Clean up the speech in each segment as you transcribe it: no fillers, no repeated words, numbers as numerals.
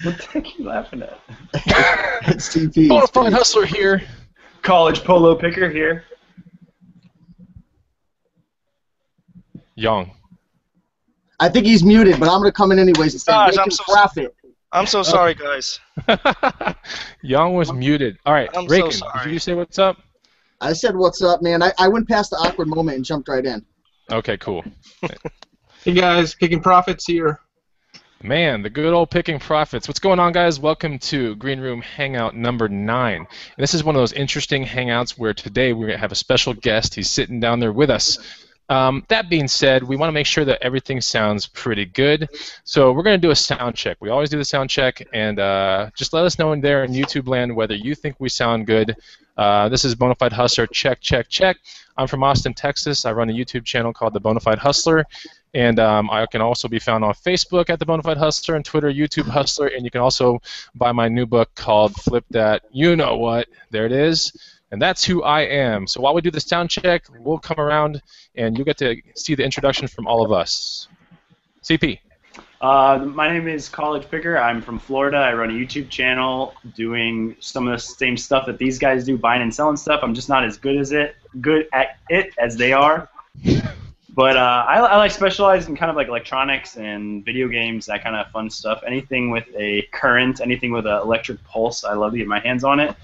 What the heck are you laughing at? It's TP. Bonafide Hustler here. College polo picker here. Young. I think he's muted, but I'm going to come in anyways and say, Gosh, make I'm him so profit. I'm so sorry, guys. Young was muted. All right, I'm so Reagan, sorry. did you say what's up? I said, what's up, man? I went past the awkward moment and jumped right in. Okay, cool. Hey guys, Picking Profits here. Man, the good old Picking Profits. What's going on, guys? Welcome to Green Room Hangout number 9. And this is one of those interesting hangouts where today we're going to have a special guest. He's sitting down there with us. That being said, we want to make sure that everything sounds pretty good. So we're going to do a sound check. We always do the sound check, and just let us know in there in YouTube land whether you think we sound good. This is Bonafide Hustler, check, check, check. I'm from Austin, Texas. I run a YouTube channel called The Bonafide Hustler, and I can also be found on Facebook at The Bonafide Hustler and Twitter, YouTube Hustler, and you can also buy my new book called Flip That You Know What. There it is. And that's who I am. So while we do the sound check, we'll come around and you'll get to see the introduction from all of us. CP. My name is College Picker. I'm from Florida. I run a YouTube channel doing some of the same stuff that these guys do, buying and selling stuff. I'm just not as good at it as they are. But I like specialize in kind of like electronics and video games, that kind of fun stuff. Anything with a current, anything with an electric pulse, I love to get my hands on it.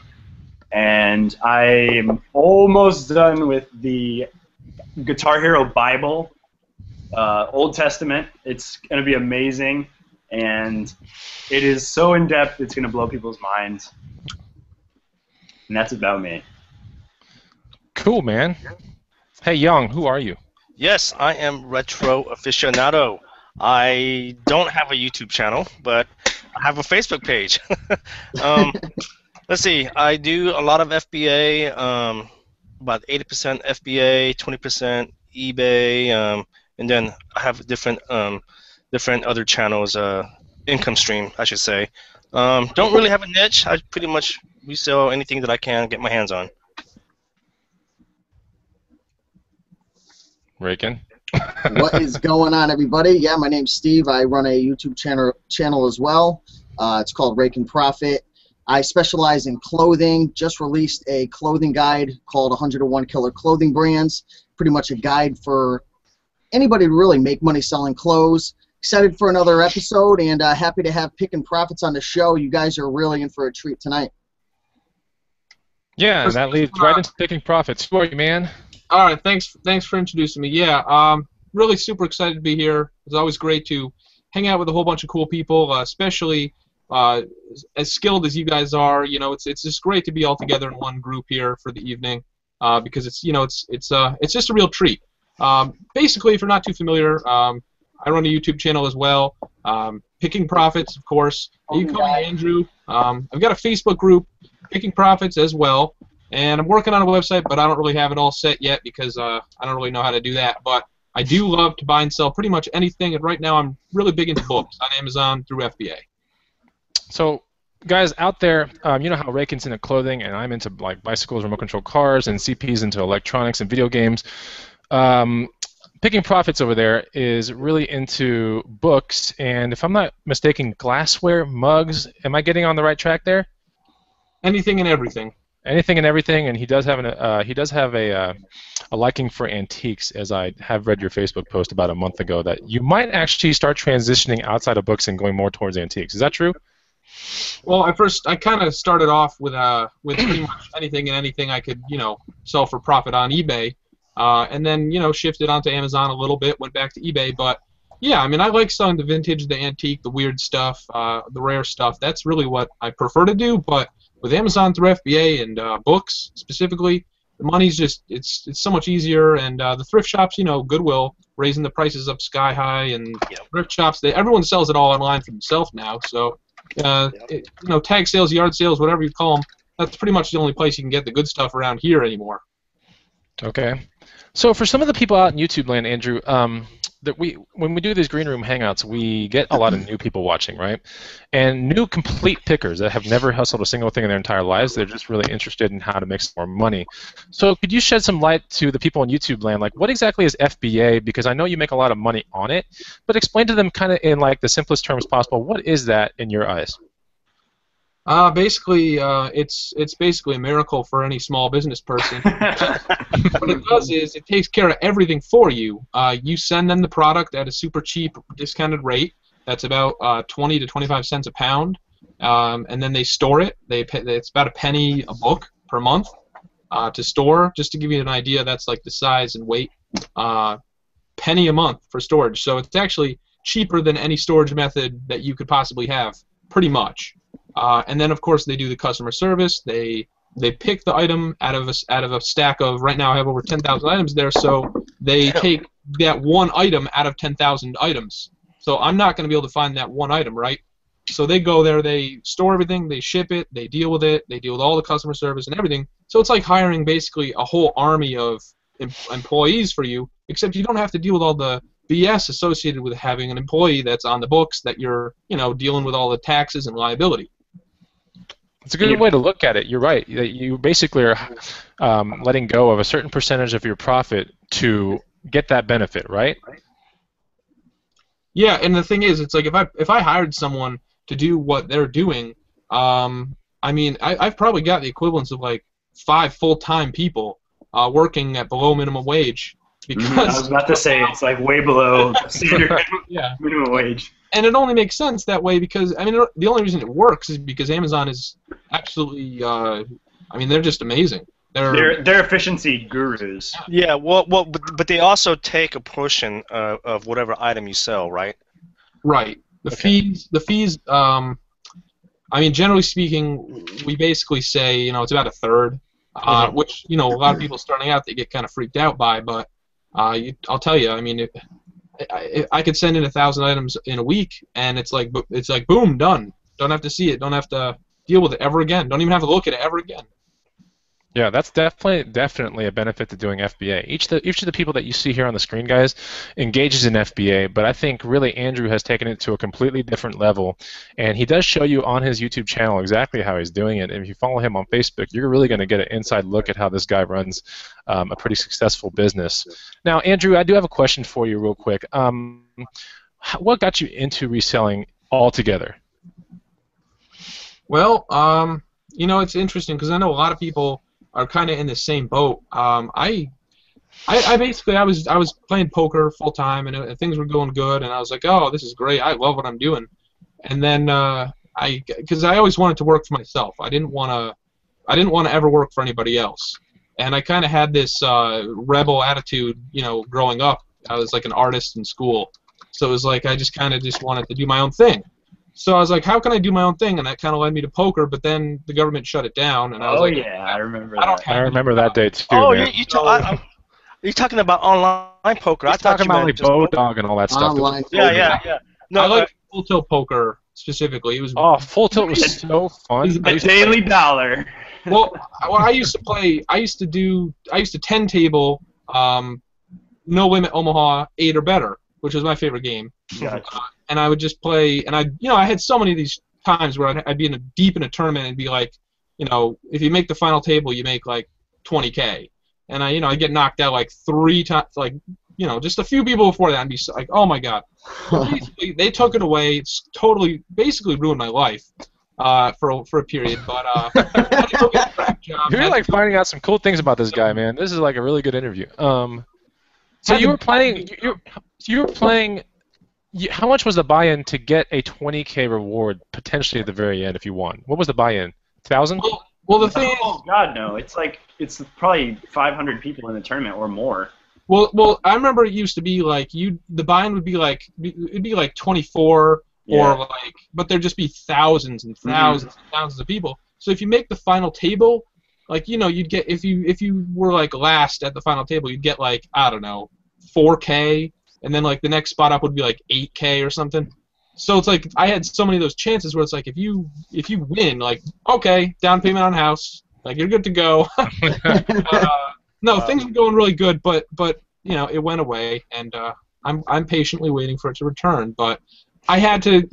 And I'm almost done with the Guitar Hero Bible, Old Testament. It's going to be amazing, and it is so in-depth, it's going to blow people's minds. And that's about me. Cool, man. Hey, Young, who are you? Yes, I am Retro Aficionado. I don't have a YouTube channel, but I have a Facebook page. Let's see. I do a lot of FBA, about 80% FBA, 20% eBay, and then I have different other channels, income stream, I should say. Don't really have a niche. I pretty much resell anything that I can get my hands on. Reagan. What is going on, everybody? Yeah, my name's Steve. I run a YouTube channel as well. It's called Rake and Profit. I specialize in clothing. Just released a clothing guide called 101 Killer Clothing Brands. Pretty much a guide for anybody to really make money selling clothes. Excited for another episode, and happy to have Picking Profits on the show. You guys are really in for a treat tonight. Yeah, and that leads right into Picking Profits. Who are you, man? All right, thanks for introducing me. Yeah, really super excited to be here. It's always great to hang out with a whole bunch of cool people, especially as skilled as you guys are. You know, it's just great to be all together in one group here for the evening, because it's just a real treat. Basically, if you're not too familiar, I run a YouTube channel as well. Picking Profits, of course. You call me Andrew. I've got a Facebook group, Picking Profits as well. And I'm working on a website, but I don't really have it all set yet because I don't really know how to do that. But I do love to buy and sell pretty much anything, and right now I'm really big into books on Amazon through FBA. So, guys out there, you know how Rakin's into clothing, and I'm into like bicycles, remote control cars, and CP's into electronics and video games. Picking Profits over there is really into books, and if I'm not mistaken, glassware, mugs. Am I getting on the right track there? Anything and everything. Anything and everything, and he does have a liking for antiques, as I have read your Facebook post about a month ago that you might actually start transitioning outside of books and going more towards antiques. Is that true? Well, I kind of started off with pretty much anything and anything I could sell for profit on eBay, and then shifted onto Amazon a little bit, went back to eBay, but yeah, I mean I like selling the vintage, the antique, the weird stuff, the rare stuff. That's really what I prefer to do, but with Amazon through FBA and books specifically, the money's just it's so much easier, and the thrift shops, Goodwill raising the prices up sky high, and thrift shops, everyone sells it all online for themselves now. So tag sales, yard sales, whatever you call them, that's pretty much the only place you can get the good stuff around here anymore. Okay. So for some of the people out in YouTube land, Andrew, when we do these green room hangouts, we get a lot of new people watching, right? And new complete pickers that have never hustled a single thing in their entire lives. They're just really interested in how to make some more money. So could you shed some light to the people in YouTube land, like what exactly is FBA? Because I know you make a lot of money on it, but explain to them kind of in like the simplest terms possible, what is that in your eyes? Basically, it's basically a miracle for any small business person. What it does is it takes care of everything for you. You send them the product at a super cheap discounted rate. That's about 20 to 25 cents a pound, and then they store it. It's about a penny a book per month to store. Just to give you an idea, that's like the size and weight. Penny a month for storage. So it's actually cheaper than any storage method that you could possibly have, pretty much. And then, of course, they do the customer service. They pick the item out of a stack of, right now I have over 10,000 items there, so they take that one item out of 10,000 items. So I'm not going to be able to find that one item, right? So they go there, they store everything, they ship it, they deal with it, they deal with all the customer service and everything. So it's like hiring basically a whole army of employees for you, except you don't have to deal with all the BS associated with having an employee that's on the books that you're, dealing with all the taxes and liability. It's a good way to look at it. You're right. You basically are letting go of a certain percentage of your profit to get that benefit, right? Yeah, and the thing is, it's like if I hired someone to do what they're doing, I've probably got the equivalence of like 5 full-time people working at below minimum wage. Because I was about to say it's like way below standard minimum wage. And it only makes sense that way because, the only reason it works is because Amazon is absolutely, they're just amazing. They're efficiency gurus. Yeah, but they also take a portion of whatever item you sell, right? Right. The fees, generally speaking, we basically say, it's about a third, which, a lot of people starting out, they get kind of freaked out by, but I'll tell you, I could send in 1,000 items in a week, and it's like boom, done. Don't have to see it. Don't have to deal with it ever again. Don't even have to look at it ever again. Yeah, that's definitely a benefit to doing FBA. Each of the people that you see here on the screen, guys, engages in FBA, but I think really Andrew has taken it to a completely different level, and he does show you on his YouTube channel exactly how he's doing it. And if you follow him on Facebook, you're really going to get an inside look at how this guy runs a pretty successful business. Now, Andrew, I do have a question for you real quick. What got you into reselling altogether? Well, it's interesting because I know a lot of people are kind of in the same boat. I was playing poker full time and things were going good, and I was like, oh, this is great. I love what I'm doing. And then because I always wanted to work for myself. I didn't want to ever work for anybody else. And I kind of had this rebel attitude, growing up. I was like an artist in school, so it was like I just wanted to do my own thing. So I was like, how can I do my own thing? And that kind of led me to poker, but then the government shut it down. And I was I remember that. I remember that day too. Oh, man. you're talking about online poker. I thought you about like Bodog and all that stuff. Online poker. Yeah. No, I like full tilt poker specifically. It was full tilt was so fun. A daily dollar. Well, I used to play. I used to 10 table, No Limit Omaha 8 or better, which was my favorite game. Gotcha. And I would just play, and I had so many of these times where I'd be deep in a tournament and be like, if you make the final table, you make like 20K, and I get knocked out like 3 times, like just a few people before that, and be like, oh my god. Basically, they took it away. It's basically ruined my life for a period, but I had to go get a crack job. You're like finding out some cool things about this guy, man. This is like a really good interview. So you were playing. You were playing. How much was the buy-in to get a 20K reward potentially at the very end if you won? What was the buy-in? 1,000? Well, the thing is, God no, it's probably 500 people in the tournament or more. Well, I remember it used to be like the buy-in would be like it'd be like 24 or like, but there'd just be thousands and thousands and thousands of people. So if you make the final table, like you'd get if you were like last at the final table, you'd get like I don't know 4K. And then like the next spot up would be like 8K or something. So it's like I had so many of those chances where it's like if you win, like okay, down payment on house, like you're good to go. No, things were going really good, but it went away, and I'm patiently waiting for it to return. But I had to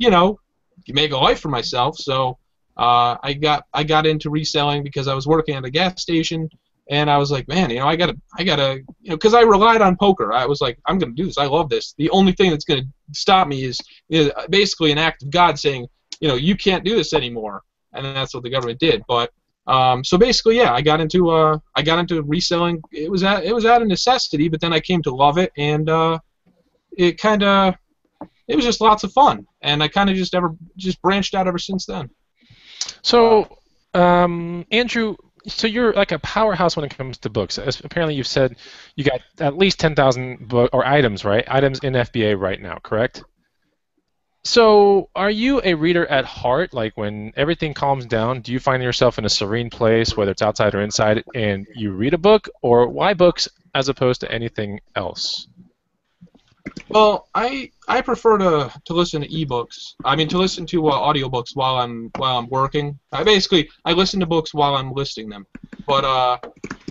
make a life for myself, so I got into reselling because I was working at a gas station. And I was like, man, I gotta, because I relied on poker. I was like, I'm gonna do this. I love this. The only thing that's gonna stop me is basically an act of God saying, you can't do this anymore. and that's what the government did. But so basically, yeah, I got into reselling. It was out of necessity, but then I came to love it, and it was just lots of fun, and I kind of just branched out ever since then. So, Andrew, so you're like a powerhouse when it comes to books. Apparently, you've said you got at least 10,000 or items, right? Items in FBA right now, correct? So, are you a reader at heart? Like, when everything calms down, do you find yourself in a serene place, whether it's outside or inside, and you read a book? Or why books as opposed to anything else? Well, I prefer to listen to ebooks. I mean, to listen to audiobooks while I'm working. I listen to books while I'm listing them. But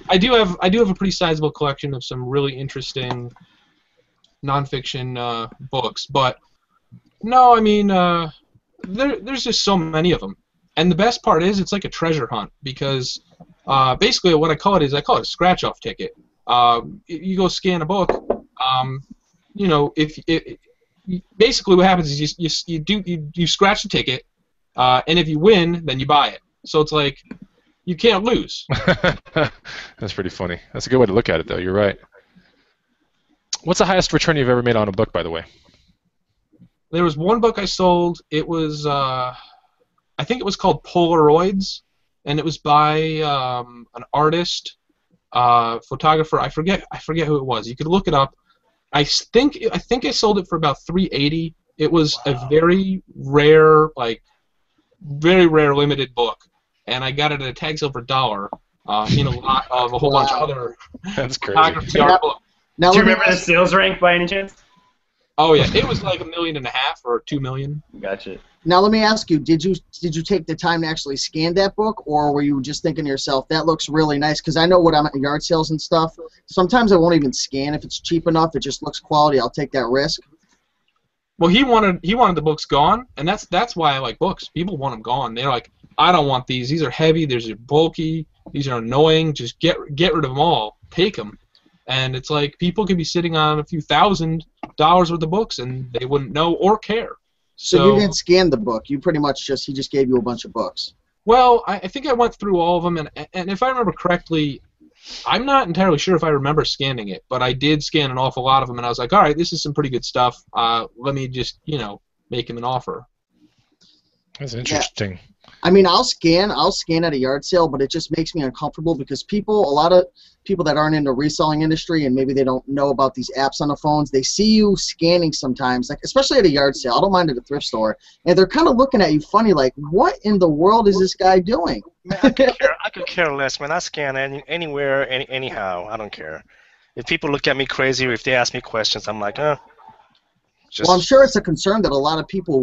I do have a pretty sizable collection of some really interesting nonfiction books. But no, I mean, there's just so many of them. And the best part is it's like a treasure hunt, because basically what I call it a scratch-off ticket. You go scan a book. You know, basically what happens is you scratch the ticket, and if you win, then you buy it. So it's like you can't lose. That's pretty funny. That's a good way to look at it, though. You're right. What's the highest return you've ever made on a book, by the way? There was one book I sold. It was I think it was called Polaroids, and it was by an artist, photographer. I forget who it was. You could look it up. I think I sold it for about $380. It was a very rare limited book, and I got it at a tag sale dollar in a lot of a whole bunch of other That's photography crazy. art books. Now, Do you let me remember the ask- sales rank by any chance? Oh yeah, it was like $1.5 million or $2 million. Gotcha. Now let me ask you: Did you take the time to actually scan that book, or were you just thinking to yourself, "That looks really nice"? Because I know when I'm at yard sales and stuff, sometimes I won't even scan if it's cheap enough. It just looks quality. I'll take that risk. Well, he wanted the books gone, and that's why I like books. People want them gone. They're like, I don't want these. These are heavy. These are bulky. These are annoying. Just get rid of them all. Take them. And it's like people could be sitting on a few $1,000s worth of books, and they wouldn't know or care. So you didn't scan the book. You pretty much he just gave you a bunch of books. Well, I think I went through all of them, and if I remember correctly, I'm not entirely sure if I remember scanning it, but I did scan an awful lot of them, and I was like, all right, this is some pretty good stuff. Let me just, make him an offer. That's interesting. Yeah. I mean, I'll scan at a yard sale, but it just makes me uncomfortable because a lot of people that aren't in the reselling industry and maybe they don't know about these apps on the phones, they see you scanning sometimes, like especially at a yard sale. I don't mind at a thrift store, and they're kind of looking at you funny, like, what in the world is this guy doing? Man, I could care less, man. I scan anywhere, anyhow. I don't care. If people look at me crazy or if they ask me questions, I'm like, Well, I'm sure it's a concern that a lot of people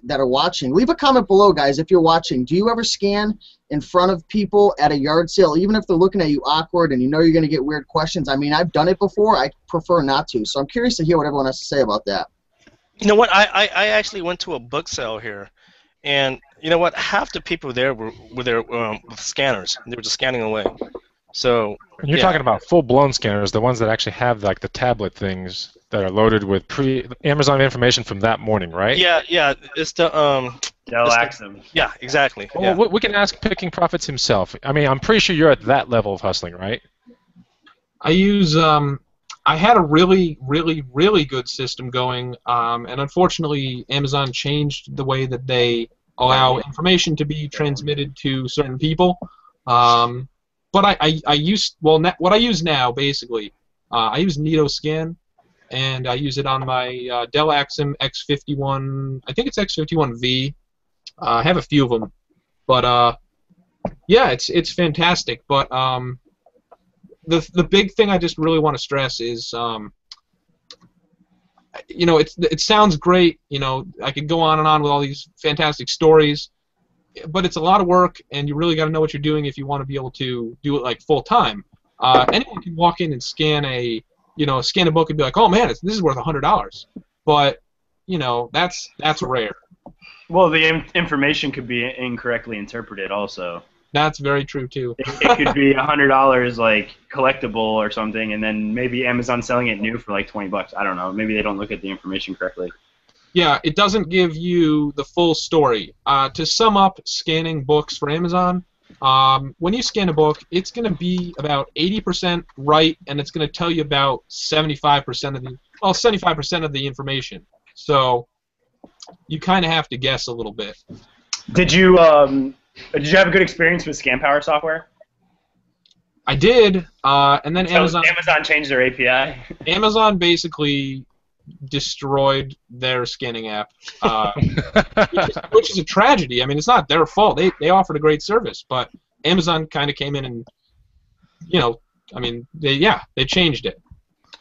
that are watching. Leave a comment below, guys, if you're watching. Do you ever scan in front of people at a yard sale, even if they're looking at you awkward and you know you're going to get weird questions? I mean, I've done it before. I prefer not to. So I'm curious to hear what everyone has to say about that. You know what? I actually went to a book sale here, and you know what? Half the people there were there with scanners. They were just scanning away. So You're talking about full-blown scanners, the ones that actually have like the tablet things that are loaded with Amazon information from that morning, right? Yeah. It's the Dell Axum. Yeah, exactly. Well, we can ask Picking Profits himself. I mean, I'm pretty sure you're at that level of hustling, right? I use I had a really, really, really good system going, and unfortunately, Amazon changed the way that they allow information to be transmitted to certain people. But I use what I use now basically. I use NitoScan, and I use it on my Dell Axum X51. I think it's X51V. I have a few of them, but yeah, it's fantastic. But the big thing I just really want to stress is, it sounds great. I could go on and on with all these fantastic stories, but it's a lot of work, and you really got to know what you're doing if you want to be able to do it like full time. Anyone can walk in and scan a book and be like, oh man, this is worth $100, but that's rare. Well, the information could be incorrectly interpreted also. That's very true too. It could be $100 like collectible or something, and then maybe Amazon selling it new for like $20. I don't know. Maybe they don't look at the information correctly. Yeah, it doesn't give you the full story. To sum up scanning books for Amazon, when you scan a book, it's going to be about 80% right, and it's going to tell you about 75% of the 75% of the information. So you kind of have to guess a little bit. Did you have a good experience with ScanPower software? I did, and then So Amazon changed their API. Amazon basically destroyed their scanning app, which is a tragedy. I mean, it's not their fault. They offered a great service, but Amazon kind of came in and, I mean, they changed it.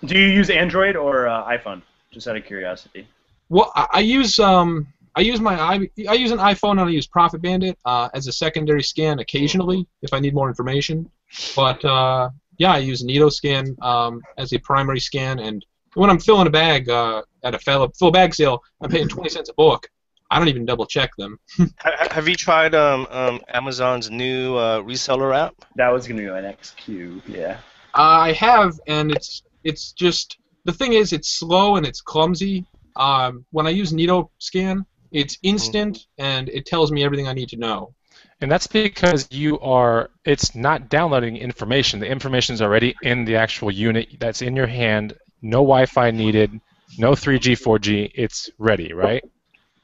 Do you use Android or iPhone? Just out of curiosity. Well, I use an iPhone and I use Profit Bandit as a secondary scan occasionally if I need more information. But I use NitoScan as a primary scan, and when I'm filling a bag at a full bag sale, I'm paying 20 cents a book. I don't even double check them. Have you tried Amazon's new reseller app? That was gonna be my next cue. Yeah. I have, and it's just the thing is it's slow and it's clumsy. When I use NitoScan, it's instant and it tells me everything I need to know. And that's because it's not downloading information. The information is already in the actual unit that's in your hand. No Wi-Fi needed. No 3G, 4G. It's ready, right?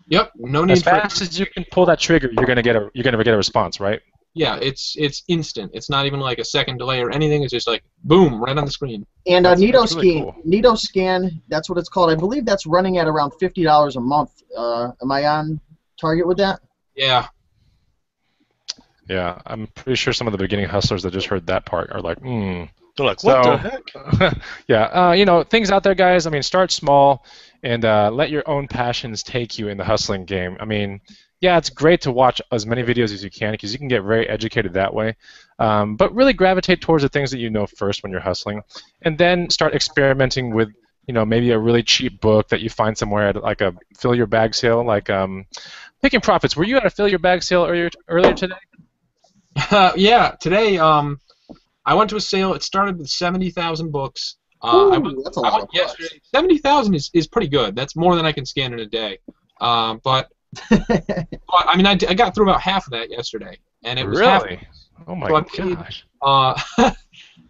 Yep. No need. As fast as you can pull that trigger, you're gonna get a response, right? Yeah, it's instant. It's not even like a second delay or anything. It's just like boom, right on the screen. And That's really cool. NitoScan, that's what it's called. I believe that's running at around $50 a month. Am I on target with that? Yeah. Yeah, I'm pretty sure some of the beginning hustlers that just heard that part are like, They're like, what the heck? Yeah, things out there, guys. I mean, start small and let your own passions take you in the hustling game. I mean, yeah, it's great to watch as many videos as you can because you can get very educated that way. But really gravitate towards the things that you know first when you're hustling, and then start experimenting with, maybe a really cheap book that you find somewhere at like a fill your bag sale, like Picking Profits. Were you at a fill your bag sale earlier today? Yeah, today I went to a sale. It started with 70,000 books. That's a lot of books. 70,000 is pretty good. That's more than I can scan in a day. But I mean, I got through about half of that yesterday, and it was really. Half. Oh my gosh.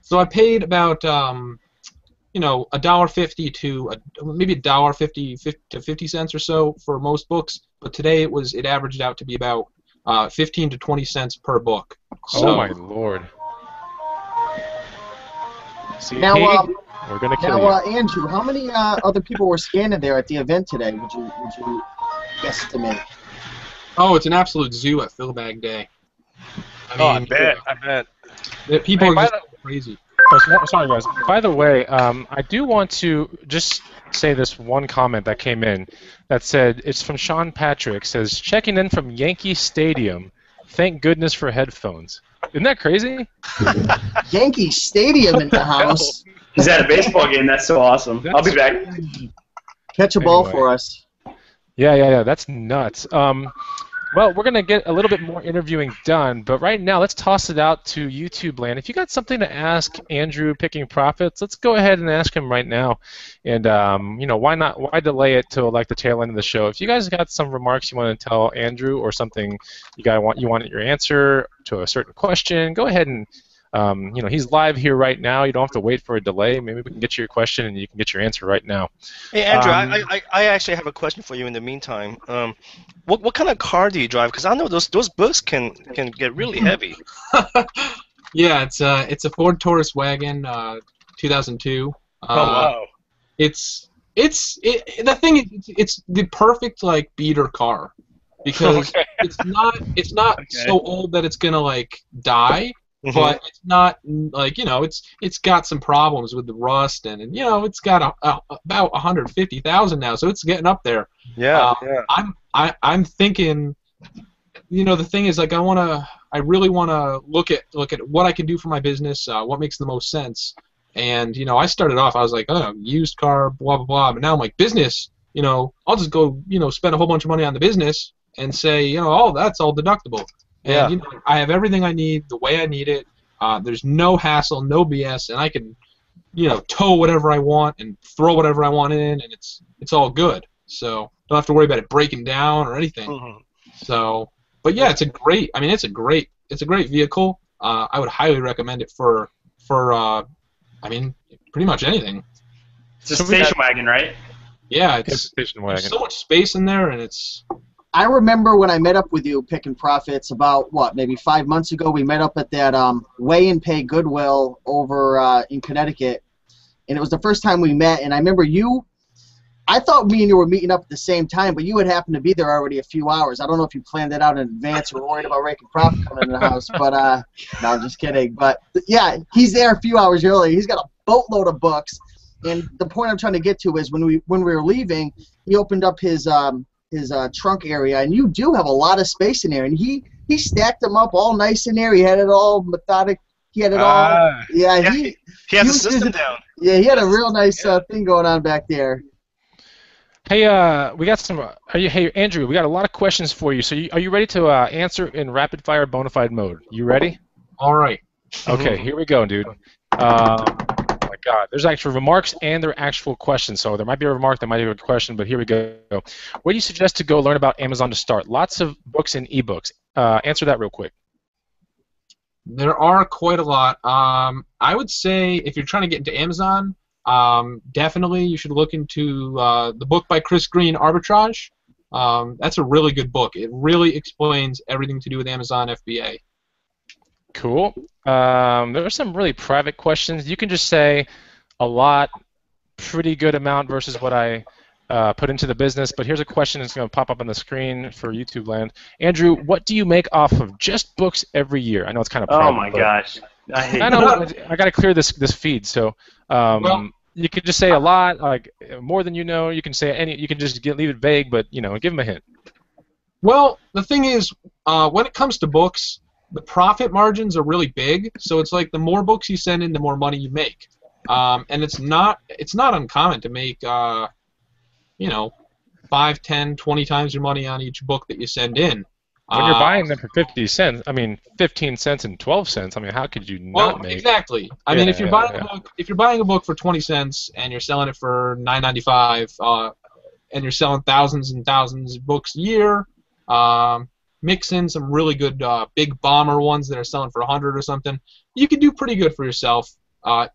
So I paid about $1.50 to maybe $1.50 to 50 cents or so for most books. But today it averaged out to be about 15 to 20 cents per book. So, oh my lord. See, Now, we're gonna kill you. Andrew, how many other people were scanning there at the event today? Would you guesstimate? Oh, it's an absolute zoo at Fillbag Day. I bet. People are just crazy. Oh, sorry, guys. By the way, I do want to just say this one comment that came in that said, it's from Sean Patrick, says, checking in from Yankee Stadium. Thank goodness for headphones. Isn't that crazy? Yankee Stadium in the house. He's at a baseball game. That's so awesome. I'll be back. Catch a ball for us. Yeah. That's nuts. Well, we're going to get a little bit more interviewing done, but right now let's toss it out to YouTube land. If you got something to ask Andrew Picking Profits, let's go ahead and ask him right now. And, why delay it till like the tail end of the show? If you guys got some remarks you want to tell Andrew or something you want your answer to a certain question, go ahead and he's live here right now. You don't have to wait for a delay. Maybe we can get you your question and you can get your answer right now. Hey, Andrew, I actually have a question for you in the meantime. What kind of car do you drive? Because I know those books can get really heavy. Yeah, it's a Ford Taurus wagon, 2002. Oh wow! It's the perfect like beater car because it's not so old that it's gonna like die. Mm-hmm. But it's not like it's got some problems with the rust and it's got about 150,000 now, so it's getting up there. Yeah. I'm thinking, the thing is like I really want to look at what I can do for my business, what makes the most sense, and I started off I was like used car blah blah blah, but now I'm like business, I'll just go spend a whole bunch of money on the business and say that's all deductible. Yeah. And I have everything I need the way I need it. There's no hassle, no BS, and I can, tow whatever I want and throw whatever I want in, and it's all good. so don't have to worry about it breaking down or anything. Mhm. So, but yeah, it's a great vehicle. I would highly recommend it for pretty much anything. It's a station wagon, right? Yeah, It's a station wagon. there's so much space in there, and it's. I remember when I met up with you, Picking Profits, about, maybe 5 months ago. We met up at that Weigh and Pay Goodwill over in Connecticut. And it was the first time we met. And I remember I thought me and you were meeting up at the same time, but you had happened to be there already a few hours. I don't know if you planned that out in advance or worried about Rake and Profit coming in the house. But, no, I'm just kidding. But, yeah, he's there a few hours early. He's got a boatload of books. And the point I'm trying to get to is when we were leaving, he opened up his trunk area, and you do have a lot of space in there, and he stacked them up all nice in there. He had it all methodic. He had it all. Yeah, he has a system down. Yeah, he had a real nice thing going on back there. Hey, we got some. Hey, Andrew, we got a lot of questions for you. So, are you ready to answer in rapid fire bona fide mode? You ready? All right. Okay, here we go, dude. Oh my God, there's actual remarks and there are actual questions. So there might be a remark, there might be a question, but here we go. Where do you suggest to go learn about Amazon to start? Lots of books and ebooks. Answer that real quick. There are quite a lot. I would say if you're trying to get into Amazon, definitely you should look into the book by Chris Green, Arbitrage. That's a really good book. It really explains everything to do with Amazon FBA. Cool. There are some really private questions. You can just say a lot, pretty good amount versus what I put into the business. But here's a question that's going to pop up on the screen for YouTube land. Andrew, what do you make off of just books every year? I know it's kind of private. Oh my gosh. I know. I got to clear this feed. So you could just say a lot, like more than you know. You can say any. You can just leave it vague, but give them a hint. Well, the thing is, when it comes to books, the profit margins are really big. So it's like the more books you send in, the more money you make. And it's not uncommon to make 5, 10, 20 times your money on each book that you send in. When you're buying them for 50 cents, 15 cents and 12 cents. How could you not make? Exactly. I mean, if you're buying a book for 20 cents and you're selling it for $9.95, and you're selling thousands and thousands of books a year, mix in some really good big bomber ones that are selling for 100 or something, you can do pretty good for yourself.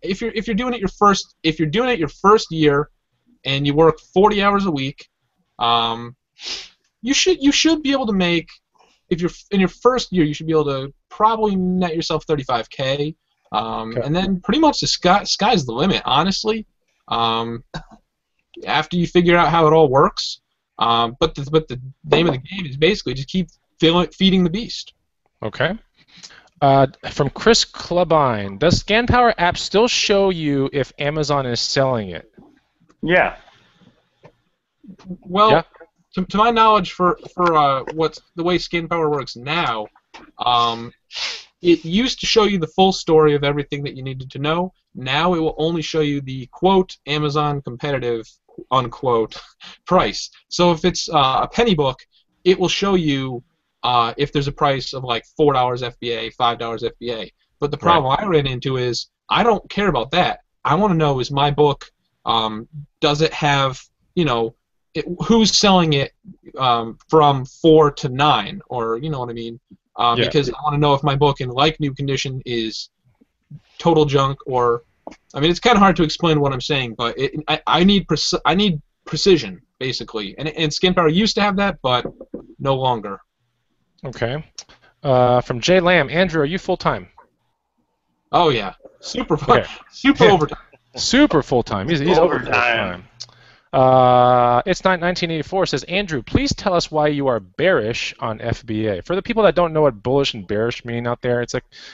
If you're doing it your first year, and you work 40 hours a week, you should be able to make. If you're in your first year, you should be able to probably net yourself $35K, Okay. and then pretty much the sky's the limit, honestly. After you figure out how it all works, but the name of the game is basically just keep feeding the beast. Okay. From Chris Clubine, does ScanPower app still show you if Amazon is selling it? Yeah. Well, Yeah. to my knowledge, for what's the way ScanPower works now, it used to show you the full story of everything that you needed to know. Now it will only show you the quote Amazon competitive unquote price. So if it's a penny book, it will show you if there's a price of like $4 FBA, $5 FBA. But the problem I ran into is I don't care about that. I want to know, is my book, does it have, who's selling it from 4 to 9, or you know what I mean? Because I want to know if my book in like new condition is total junk, or it's kind of hard to explain what I'm saying, but I need precision basically, and ScanPower used to have that, but no longer. Okay. From Jay Lamb, Andrew, are you full time? Oh yeah, super Okay. super overtime. Super full time. He's over full time. It's 1984 says, Andrew, please tell us why you are bearish on FBA. For the people that don't know what bullish and bearish mean out there,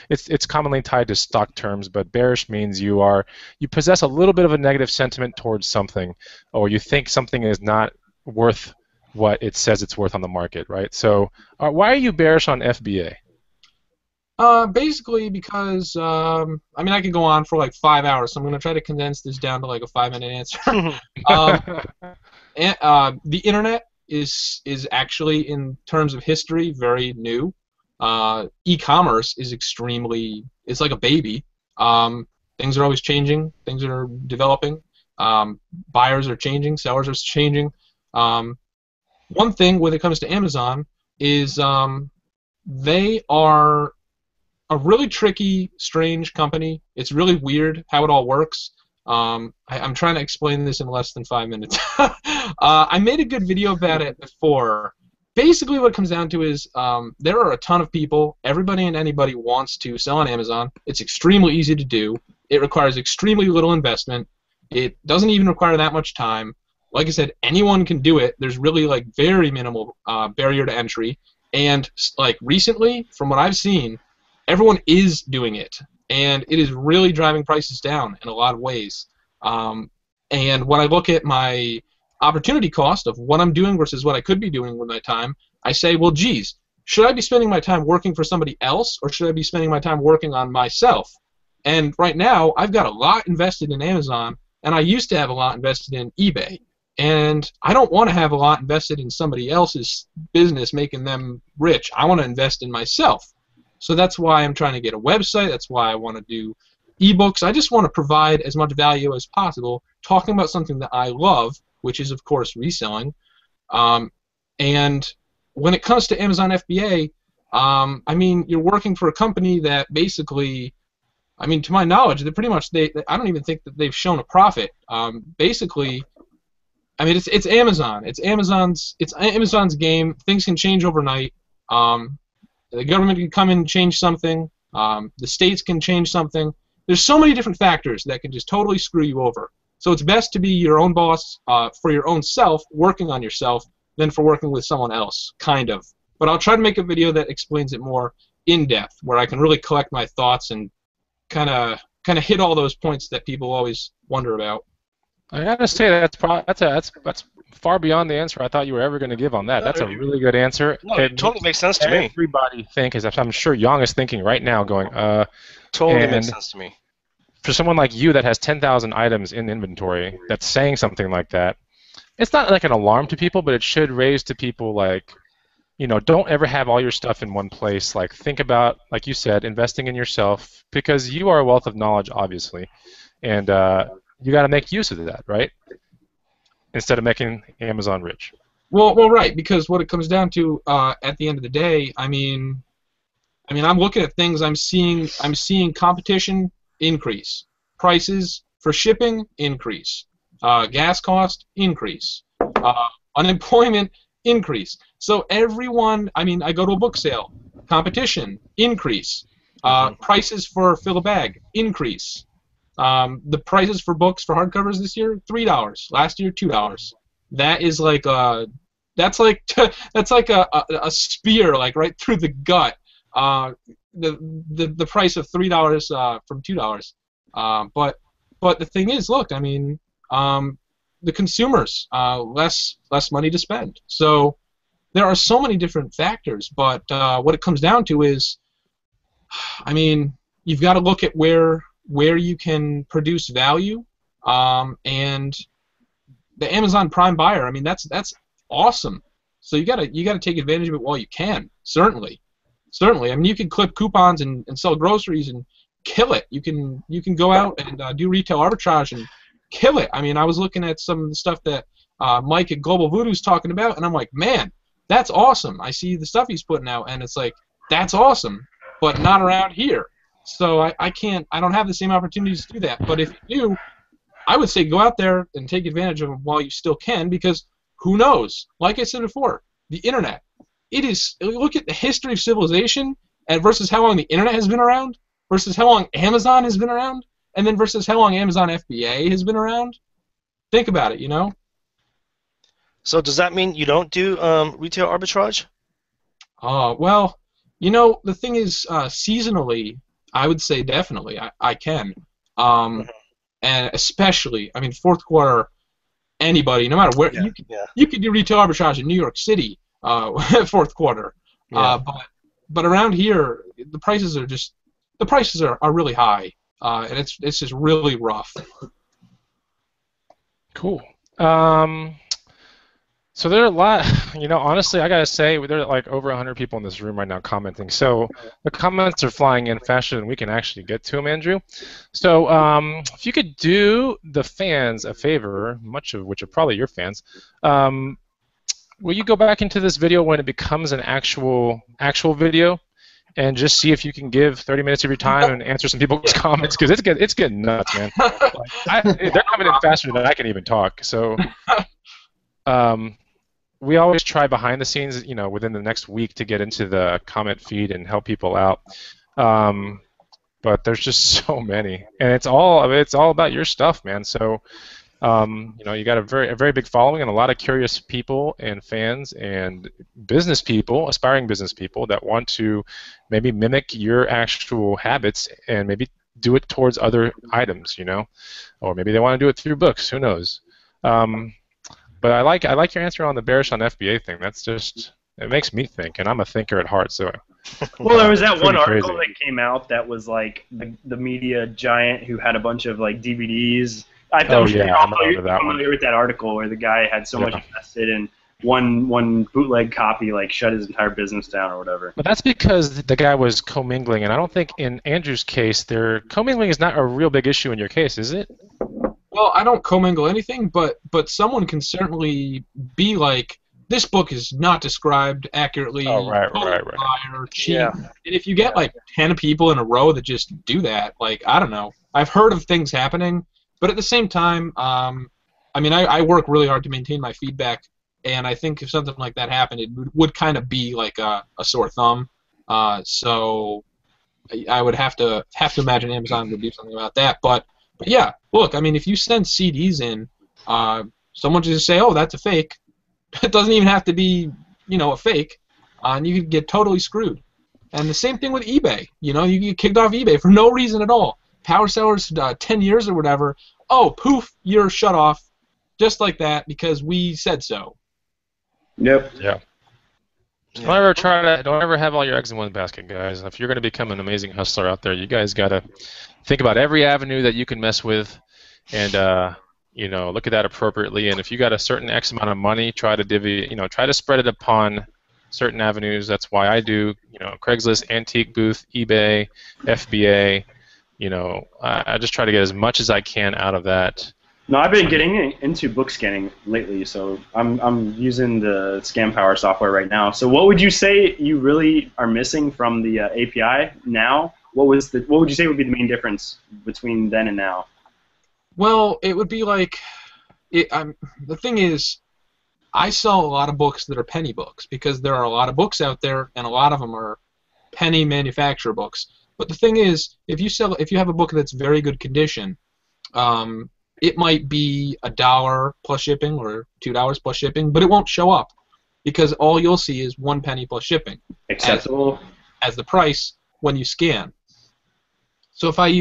it's commonly tied to stock terms, but bearish means you possess a little bit of a negative sentiment towards something, or you think something is not worth what it says it's worth on the market, right? So why are you bearish on FBA? Basically because, I could go on for like 5 hours, so I'm going to try to condense this down to like a 5-minute answer. The internet is actually, in terms of history, very new. E-commerce is it's like a baby. Things are always changing. Things are developing. Buyers are changing. Sellers are changing. One thing when it comes to Amazon is they are a really tricky, strange company. It's really weird how it all works. I'm trying to explain this in less than 5 minutes. I made a good video about it before. Basically, what it comes down to is there are a ton of people. Everybody and anybody wants to sell on Amazon. It's extremely easy to do. It requires extremely little investment. It doesn't even require that much time. Like I said, anyone can do it. There's really like very minimal barrier to entry. And like recently, from what I've seen, everyone is doing it, and it is really driving prices down in a lot of ways. And when I look at my opportunity cost of what I'm doing versus what I could be doing with my time, I say, well, geez, should I be spending my time working for somebody else, or should I be spending my time working on myself? And right now, I've got a lot invested in Amazon, and I used to have a lot invested in eBay. And I don't want to have a lot invested in somebody else's business making them rich. I want to invest in myself. So that's why I'm trying to get a website. That's why I want to do ebooks. I just want to provide as much value as possible, talking about something that I love, which is, of course, reselling. And when it comes to Amazon FBA, I mean, you're working for a company that basically, I mean, to my knowledge, they're pretty much, I don't even think that they've shown a profit. Basically, I mean, it's Amazon. It's Amazon's game. Things can change overnight. The government can come in and change something. The states can change something. There's so many different factors that can just totally screw you over. So it's best to be your own boss for your own self, working on yourself, than for working with someone else, kind of. But I'll try to make a video that explains it more in depth, where I can really collect my thoughts and kind of hit all those points that people always wonder about. I gotta say that's far beyond the answer I thought you were ever going to give on that. That's a really good answer. No, it totally makes sense to me. Everybody as I'm sure Yang is thinking right now, going, totally makes sense to me. For someone like you that has 10,000 items in inventory that's saying something like that, it's not like an alarm to people, but it should raise to people like, you know, don't ever have all your stuff in one place. Like, think about, like you said, investing in yourself, because you are a wealth of knowledge, obviously, and you got to make use of that, right? Instead of making Amazon rich. Well, right, because what it comes down to at the end of the day, I mean, I'm looking at things. I'm seeing competition increase, prices for shipping increase, gas cost increase, unemployment increase. So everyone, I mean, I go to a book sale, competition increase, prices for fill a bag increase. The prices for books for hardcovers this year, $3. Last year, $2. That is like that's like a spear, like right through the gut. The price of $3 from $2. But the thing is, look, I mean, the consumers less money to spend. So there are so many different factors. But what it comes down to is, I mean, you've got to look at where you can produce value, and the Amazon Prime buyer. I mean, that's awesome. So you gotta take advantage of it while you can. Certainly. I mean, you can clip coupons and sell groceries and kill it. You can go out and do retail arbitrage and kill it. I mean, I was looking at some of the stuff that Mike at Global Voodoo's talking about, and I'm like, man, that's awesome. I see the stuff he's putting out, and it's like, that's awesome, but not around here. So I don't have the same opportunities to do that. But if you do, I would say go out there and take advantage of them while you still can, because who knows? Like I said before, the internet. Look at the history of civilization and versus how long the internet has been around, versus how long Amazon has been around, and then versus how long Amazon FBA has been around. Think about it, you know? So does that mean you don't do retail arbitrage? Well, you know, the thing is, seasonally, I would say definitely I can. And especially, I mean, fourth quarter, anybody, no matter where, you could do retail arbitrage in New York City fourth quarter. Yeah. But around here, the prices are really high, and it's just really rough. Cool. So there are a lot, honestly, I gotta say, there are like over 100 people in this room right now commenting. So the comments are flying in faster than we can actually get to them, Andrew. So if you could do the fans a favor, much of which are probably your fans, will you go back into this video when it becomes an actual video, and just see if you can give 30 minutes of your time and answer some people's comments, because it's getting nuts, man. They're coming in faster than I can even talk. So. We always try behind the scenes, within the next week to get into the comment feed and help people out. But there's just so many, and it's all about your stuff, man. So, you got a very big following and a lot of curious people and fans and business people, aspiring business people that want to maybe mimic your actual habits and maybe do it towards other items, or maybe they want to do it through books. Who knows? But I like your answer on the bearish on FBA thing. That's just, it makes me think, and I'm a thinker at heart. So. Well, there was that one article crazy. that came out that was like the media giant who had a bunch of like DVDs. I'm Oh, sure yeah, you're I'm familiar, that one. familiar with that article where the guy had so much invested in one bootleg copy, like shut his entire business down or whatever. But that's because the guy was commingling, and I don't think in Andrew's case, commingling is not a real big issue in your case, is it? Well, I don't commingle anything, but someone can certainly be like, this book is not described accurately. Oh, right. Or cheap. Yeah. And if you get like 10 people in a row that just do that, like, I don't know. I've heard of things happening, but at the same time, I work really hard to maintain my feedback, and I think if something like that happened, it would kind of be like a sore thumb. So I would have to imagine Amazon would do something about that, but yeah, look, if you send CDs in, someone just say, oh, that's a fake. It doesn't even have to be, a fake, and you could get totally screwed. And the same thing with eBay. You get kicked off eBay for no reason at all. Power sellers, 10 years or whatever, oh, poof, you're shut off, just like that, because we said so. Yep. Yeah. Don't ever have all your eggs in one basket, guys. If you're going to become an amazing hustler out there, you guys got to think about every avenue that you can mess with, and look at that appropriately. And if you got a certain X amount of money, try to spread it upon certain avenues. That's why I do, Craigslist, Antique Booth, eBay, FBA. I just try to get as much as I can out of that. No, I've been getting into book scanning lately, so I'm using the Scan Power software right now. So what would you say you really are missing from the API now? What would you say would be the main difference between then and now? Well, it would be like, the thing is, I sell a lot of books that are penny books because there are a lot of books out there, and a lot of them are penny manufacturer books. But the thing is, if you have a book that's very good condition, it might be $1 plus shipping or $2 plus shipping, but it won't show up because all you'll see is 1 penny plus shipping. Acceptable. As the price when you scan. So if I'm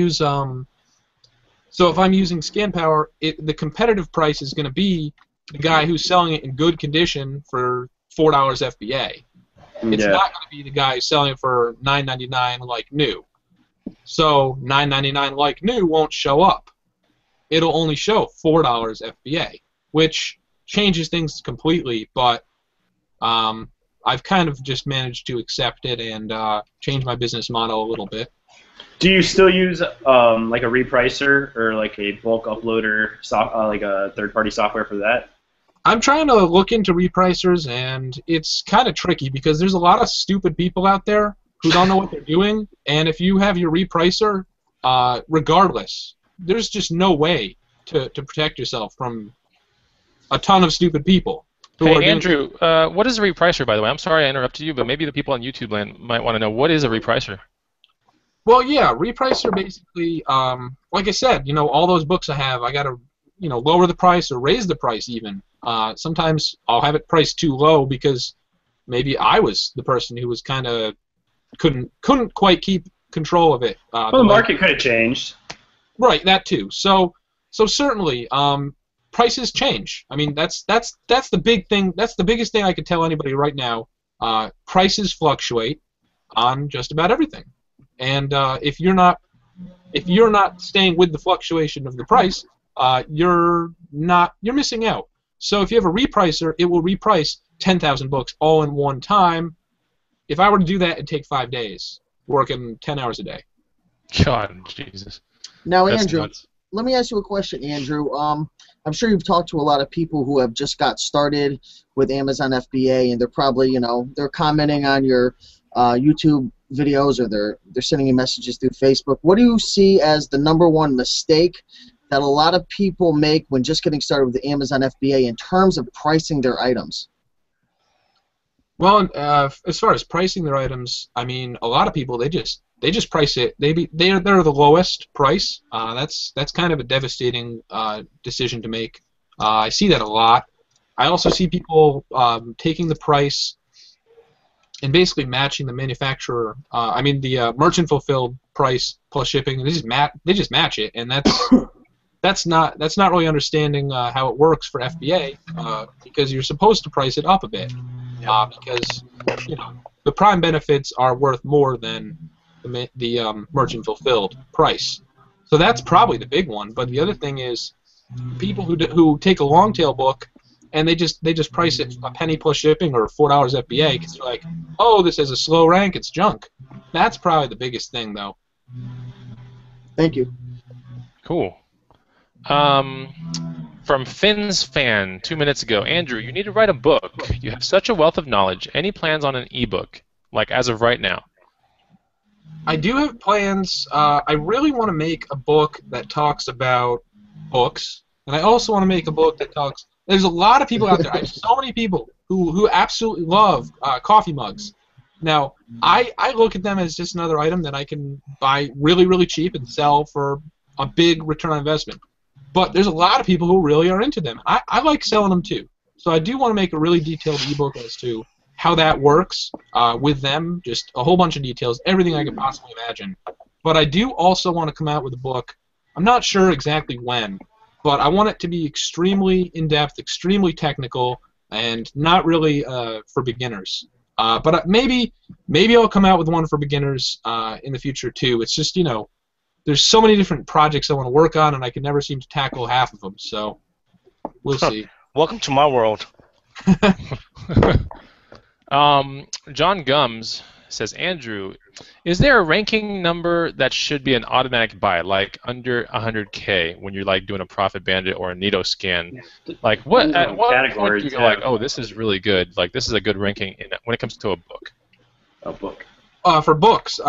using Scan Power, the competitive price is going to be the guy who's selling it in good condition for $4 FBA. It's not going to be the guy who's selling it for $9.99 like new. So $9.99 like new won't show up. It'll only show $4 FBA, which changes things completely, but I've kind of just managed to accept it and change my business model a little bit. Do you still use like a repricer or like a bulk uploader, like a third-party software for that? I'm trying to look into repricers, and it's kind of tricky because there's a lot of stupid people out there who don't know what they're doing, and if you have your repricer, regardless, there's just no way to protect yourself from a ton of stupid people. Hey, Andrew, what is a repricer, by the way? I'm sorry I interrupted you, but maybe the people on YouTube land might want to know, what is a repricer? Well, yeah, repricer basically, like I said, all those books I have, I got to, lower the price or raise the price even. Sometimes I'll have it priced too low because maybe I was the person who was kind of couldn't quite keep control of it. Well, the market could have changed. Right, that too. So certainly, prices change. That's the big thing. That's the biggest thing I could tell anybody right now. Prices fluctuate on just about everything, and if you're not staying with the fluctuation of the price, you're missing out. So if you have a repricer, it will reprice 10,000 books all in one time. If I were to do that, it'd take 5 days, working 10 hours a day. God, Jesus. Now, That's Andrew, nuts. let me ask you a question, Andrew. I'm sure you've talked to a lot of people who have just got started with Amazon FBA, and they're probably, they're commenting on your YouTube videos, or they're sending you messages through Facebook. What do you see as the #1 mistake that a lot of people make when just getting started with the Amazon FBA in terms of pricing their items? Well, as far as pricing their items, I mean, a lot of people they just price it. They're the lowest price. That's kind of a devastating decision to make. I see that a lot. I also see people taking the price and basically matching the manufacturer. I mean, the merchant fulfilled price plus shipping. They just match it, and that's not really understanding how it works for FBA, because you're supposed to price it up a bit, because the Prime benefits are worth more than the merchant fulfilled price. So that's probably the big one. But the other thing is people who take a long tail book and they just price it a penny plus shipping or $4 FBA because they're like, oh, this has a slow rank, it's junk. That's probably the biggest thing, though. Thank you. Cool. From Finn's Fan 2 minutes ago, Andrew, you need to write a book. You have such a wealth of knowledge. Any plans on an ebook, like as of right now? I do have plans. I really want to make a book that talks about books, and I also want to make a book that talks. There's a lot of people out there. I have so many people who absolutely love coffee mugs. Now, I look at them as just another item that I can buy really, really cheap and sell for a big return on investment. But there's a lot of people who really are into them. I like selling them too. So I do want to make a really detailed ebook as to how that works with them, just a whole bunch of details, everything I could possibly imagine. But I do also want to come out with a book. I'm not sure exactly when, but I want it to be extremely in-depth, extremely technical, and not really for beginners. But maybe I'll come out with one for beginners in the future too. It's just, there's so many different projects I want to work on, and I can never seem to tackle half of them. So we'll see. Welcome to my world. John Gums says, Andrew, is there a ranking number that should be an automatic buy, like under 100K when you're like doing a Profit Bandit or a Nito scan? Like what point do you go like, oh, this is really good. Like this is a good ranking when it comes to a book. A book. For books,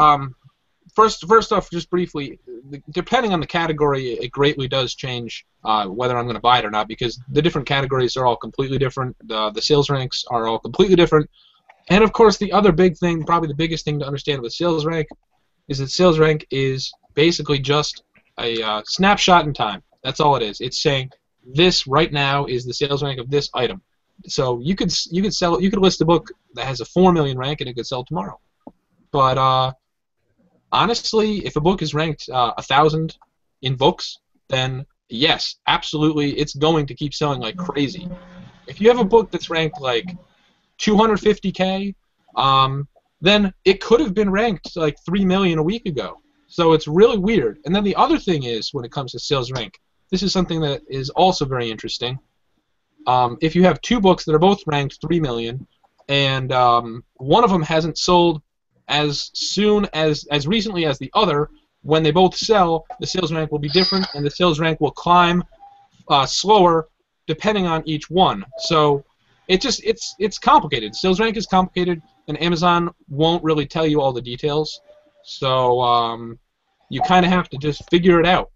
first off, just briefly, depending on the category, it greatly does change whether I'm going to buy it or not, because the different categories are all completely different. The sales ranks are all completely different. And of course, the other big thing, probably the biggest thing to understand with sales rank, is that sales rank is basically just a snapshot in time. That's all it is. It's saying this right now is the sales rank of this item. So you could list a book that has a 4 million rank and it could sell tomorrow. But honestly, if a book is ranked 1,000 in books, then yes, absolutely, it's going to keep selling like crazy. If you have a book that's ranked like 250K, then it could have been ranked like 3 million a week ago. So it's really weird. And then the other thing is, when it comes to sales rank, this is something that is also very interesting. If you have two books that are both ranked 3 million, and one of them hasn't sold as recently as the other, when they both sell, the sales rank will be different, and the sales rank will climb slower depending on each one. So it's complicated. Sales rank is complicated, and Amazon won't really tell you all the details. So you kind of have to just figure it out.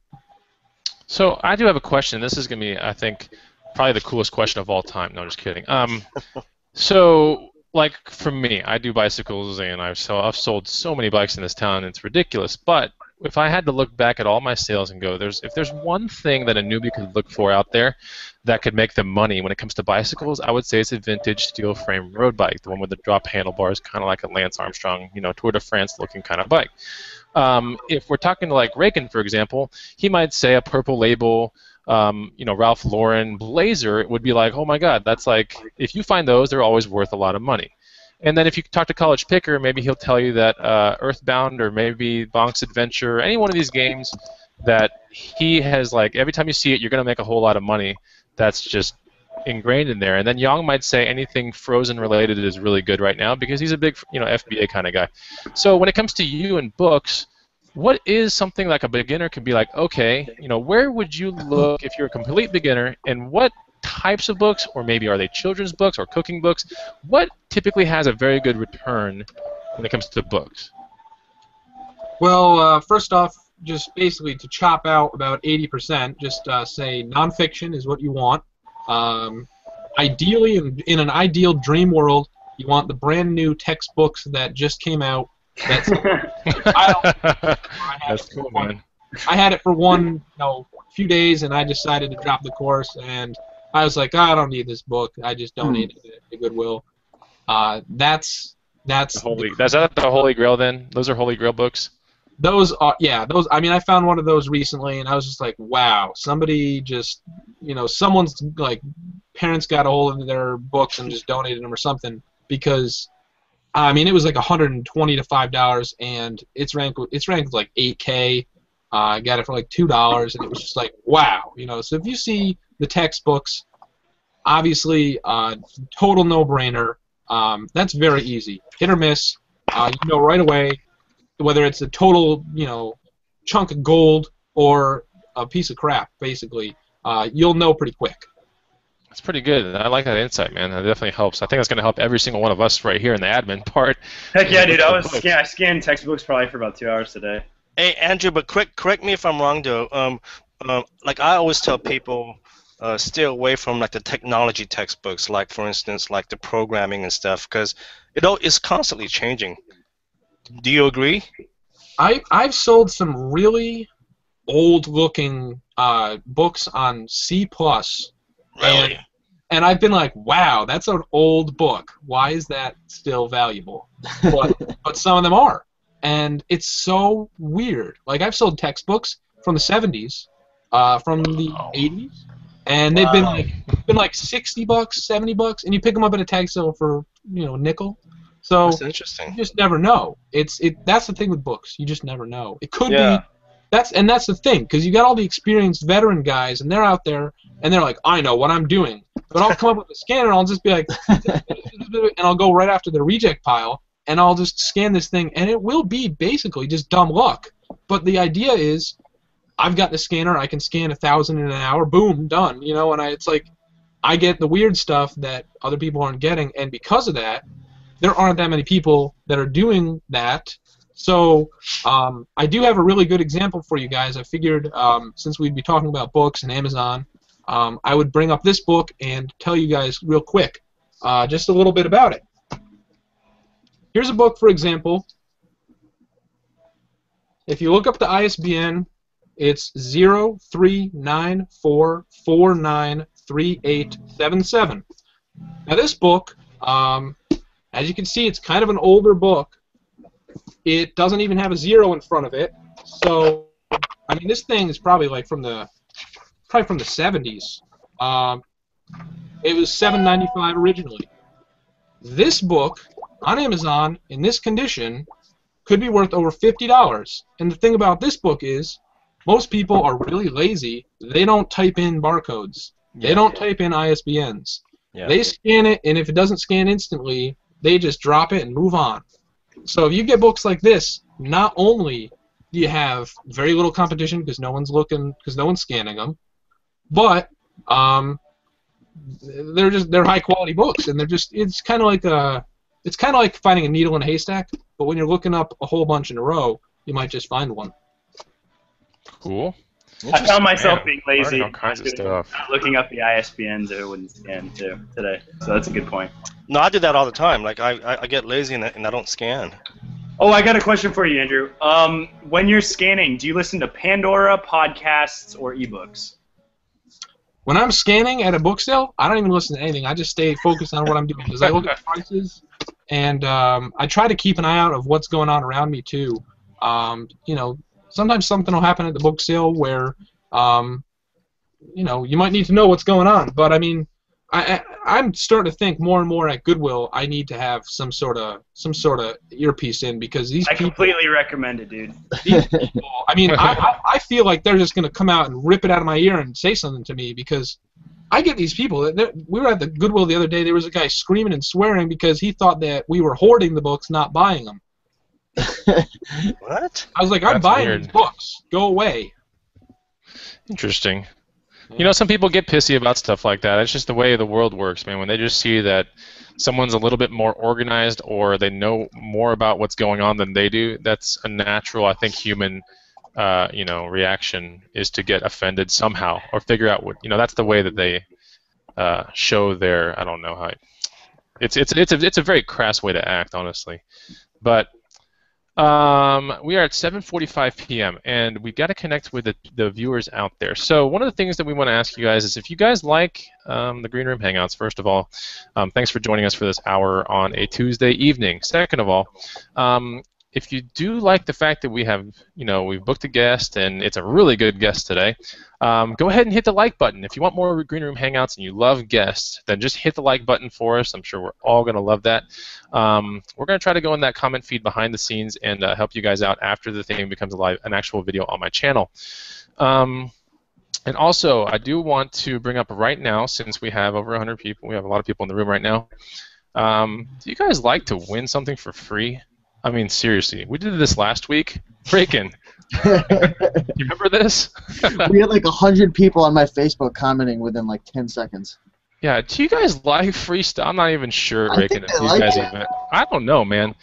So I do have a question. This is going to be, I think, probably the coolest question of all time. No, just kidding. So, like for me, I do bicycles, and I've sold so many bikes in this town, it's ridiculous. But if I had to look back at all my sales and go, if there's one thing that a newbie could look for out there that could make them money when it comes to bicycles, I would say it's a vintage steel frame road bike, the one with the drop handlebars, kind of like a Lance Armstrong, Tour de France looking kind of bike. If we're talking to like Rakin, for example, he might say a Purple Label, Ralph Lauren blazer would be like, oh my God, that's like, if you find those, they're always worth a lot of money. And then if you talk to College Picker, maybe he'll tell you that Earthbound or maybe Bonk's Adventure, any one of these games that he has, like, every time you see it, you're going to make a whole lot of money. That's just ingrained in there. And then Yang might say anything Frozen related is really good right now because he's a big, FBA kind of guy. So when it comes to you and books, what is something like a beginner could be like, okay, where would you look if you're a complete beginner, and what types of books, or maybe are they children's books or cooking books, what typically has a very good return when it comes to books? Well, first off, just basically to chop out about 80%, just say nonfiction is what you want. Ideally, in an ideal dream world, you want the brand new textbooks that just came out. That's cool, man. I had it for one, few days, and I decided to drop the course, and I was like, I don't need this book. I just donated it to Goodwill. That's the Holy Grail then? Those are Holy Grail books? Those are, yeah, those. I mean, I found one of those recently, and I was just like, wow, somebody just, someone's like, parents got a hold of their books and just donated them or something, because, I mean, it was like $120 to $5, and it's ranked like 8K. I got it for like $2, and it was just like, wow, So if you see the textbooks, obviously, total no-brainer. That's very easy, hit or miss. You know right away whether it's a total, chunk of gold or a piece of crap. Basically, you'll know pretty quick. That's pretty good. I like that insight, man. That definitely helps. I think that's going to help every single one of us right here in the admin part. Heck yeah, dude! I scanned textbooks probably for about 2 hours today. Hey, Andrew, but correct me if I'm wrong, though. Like I always tell people, stay away from like the technology textbooks, like for instance, like the programming and stuff, because it's constantly changing. Do you agree? I've sold some really old-looking books on C+. Really? And I've been like, wow, that's an old book. Why is that still valuable? But some of them are. And it's so weird. Like, I've sold textbooks from the 70s, from the 80s, and they've been like $60, $70, and you pick them up at a tag sale for, a nickel. So that's interesting. You just never know. That's the thing with books. You just never know. It could be. That's the thing, because you got all the experienced veteran guys, and they're out there, and they're like, I know what I'm doing. But I'll come up with a scanner, and I'll just be like, and I'll go right after the reject pile, and I'll just scan this thing, and it will be basically just dumb luck. But the idea is, I've got the scanner, I can scan 1,000 in an hour, boom, done. And it's like, I get the weird stuff that other people aren't getting, and because of that, there aren't that many people that are doing that. So I do have a really good example for you guys. I figured since we'd be talking about books and Amazon, I would bring up this book and tell you guys real quick just a little bit about it. Here's a book, for example. If you look up the ISBN, it's 0394493877. Now this book, as you can see, it's kind of an older book. It doesn't even have a 0 in front of it. So, I mean, this thing is probably like from the 70s. It was $7.95 originally. This book on Amazon in this condition could be worth over $50. And the thing about this book is, most people are really lazy. They don't type in barcodes. They don't type in ISBNs. Yeah. They scan it, and if it doesn't scan instantly, they just drop it and move on. So if you get books like this, not only do you have very little competition because no one's looking, because no one's scanning them, but they're high quality books, and it's kind of like finding a needle in a haystack. But when you're looking up a whole bunch in a row, you might just find one. Cool. I found myself being lazy, all kinds of stuff. looking up the ISBNs that it wouldn't scan too today. So that's a good point. No, I do that all the time. Like I get lazy and I don't scan. Oh, I got a question for you, Andrew. When you're scanning, do you listen to Pandora, podcasts, or ebooks? When I'm scanning at a book sale, I don't even listen to anything. I just stay focused on what I'm doing because I look at the prices, and I try to keep an eye out of what's going on around me too. Sometimes something will happen at the book sale where, you might need to know what's going on. But I mean, I'm starting to think more and more at Goodwill I need to have some sort of earpiece in because these people. I completely recommend it, dude. These people, I mean, I feel like they're just going to come out and rip it out of my ear and say something to me because I get these people. We were at the Goodwill the other day. There was a guy screaming and swearing because he thought that we were hoarding the books, not buying them. What? I was like, I'm That's buying weird. these books. Go away. Interesting. You know, some people get pissy about stuff like that. It's just the way the world works, man. When they just see that someone's a little bit more organized or they know more about what's going on than they do, that's a natural, I think, human, reaction is to get offended somehow or figure out what, that's the way that they show their, I don't know how. It's a very crass way to act, honestly. But we are at 7:45 p.m. and we've got to connect with the viewers out there. So one of the things that we want to ask you guys is if you guys like the Green Room Hangouts, first of all, thanks for joining us for this hour on a Tuesday evening. Second of all, if you do like the fact that we have, we've booked a guest and it's a really good guest today, go ahead and hit the like button. If you want more Green Room Hangouts and you love guests, then just hit the like button for us. I'm sure we're all going to love that. We're going to try to go in that comment feed behind the scenes and help you guys out after the thing becomes an actual video on my channel. And also, I do want to bring up right now, since we have over 100 people, we have a lot of people in the room right now, do you guys like to win something for free? I mean, seriously, we did this last week. Freaking. You remember this? We had like 100 people on my Facebook commenting within like 10 seconds. Yeah, do you guys like free stuff? I'm not even sure, Reagan, if you guys even. I don't know, man.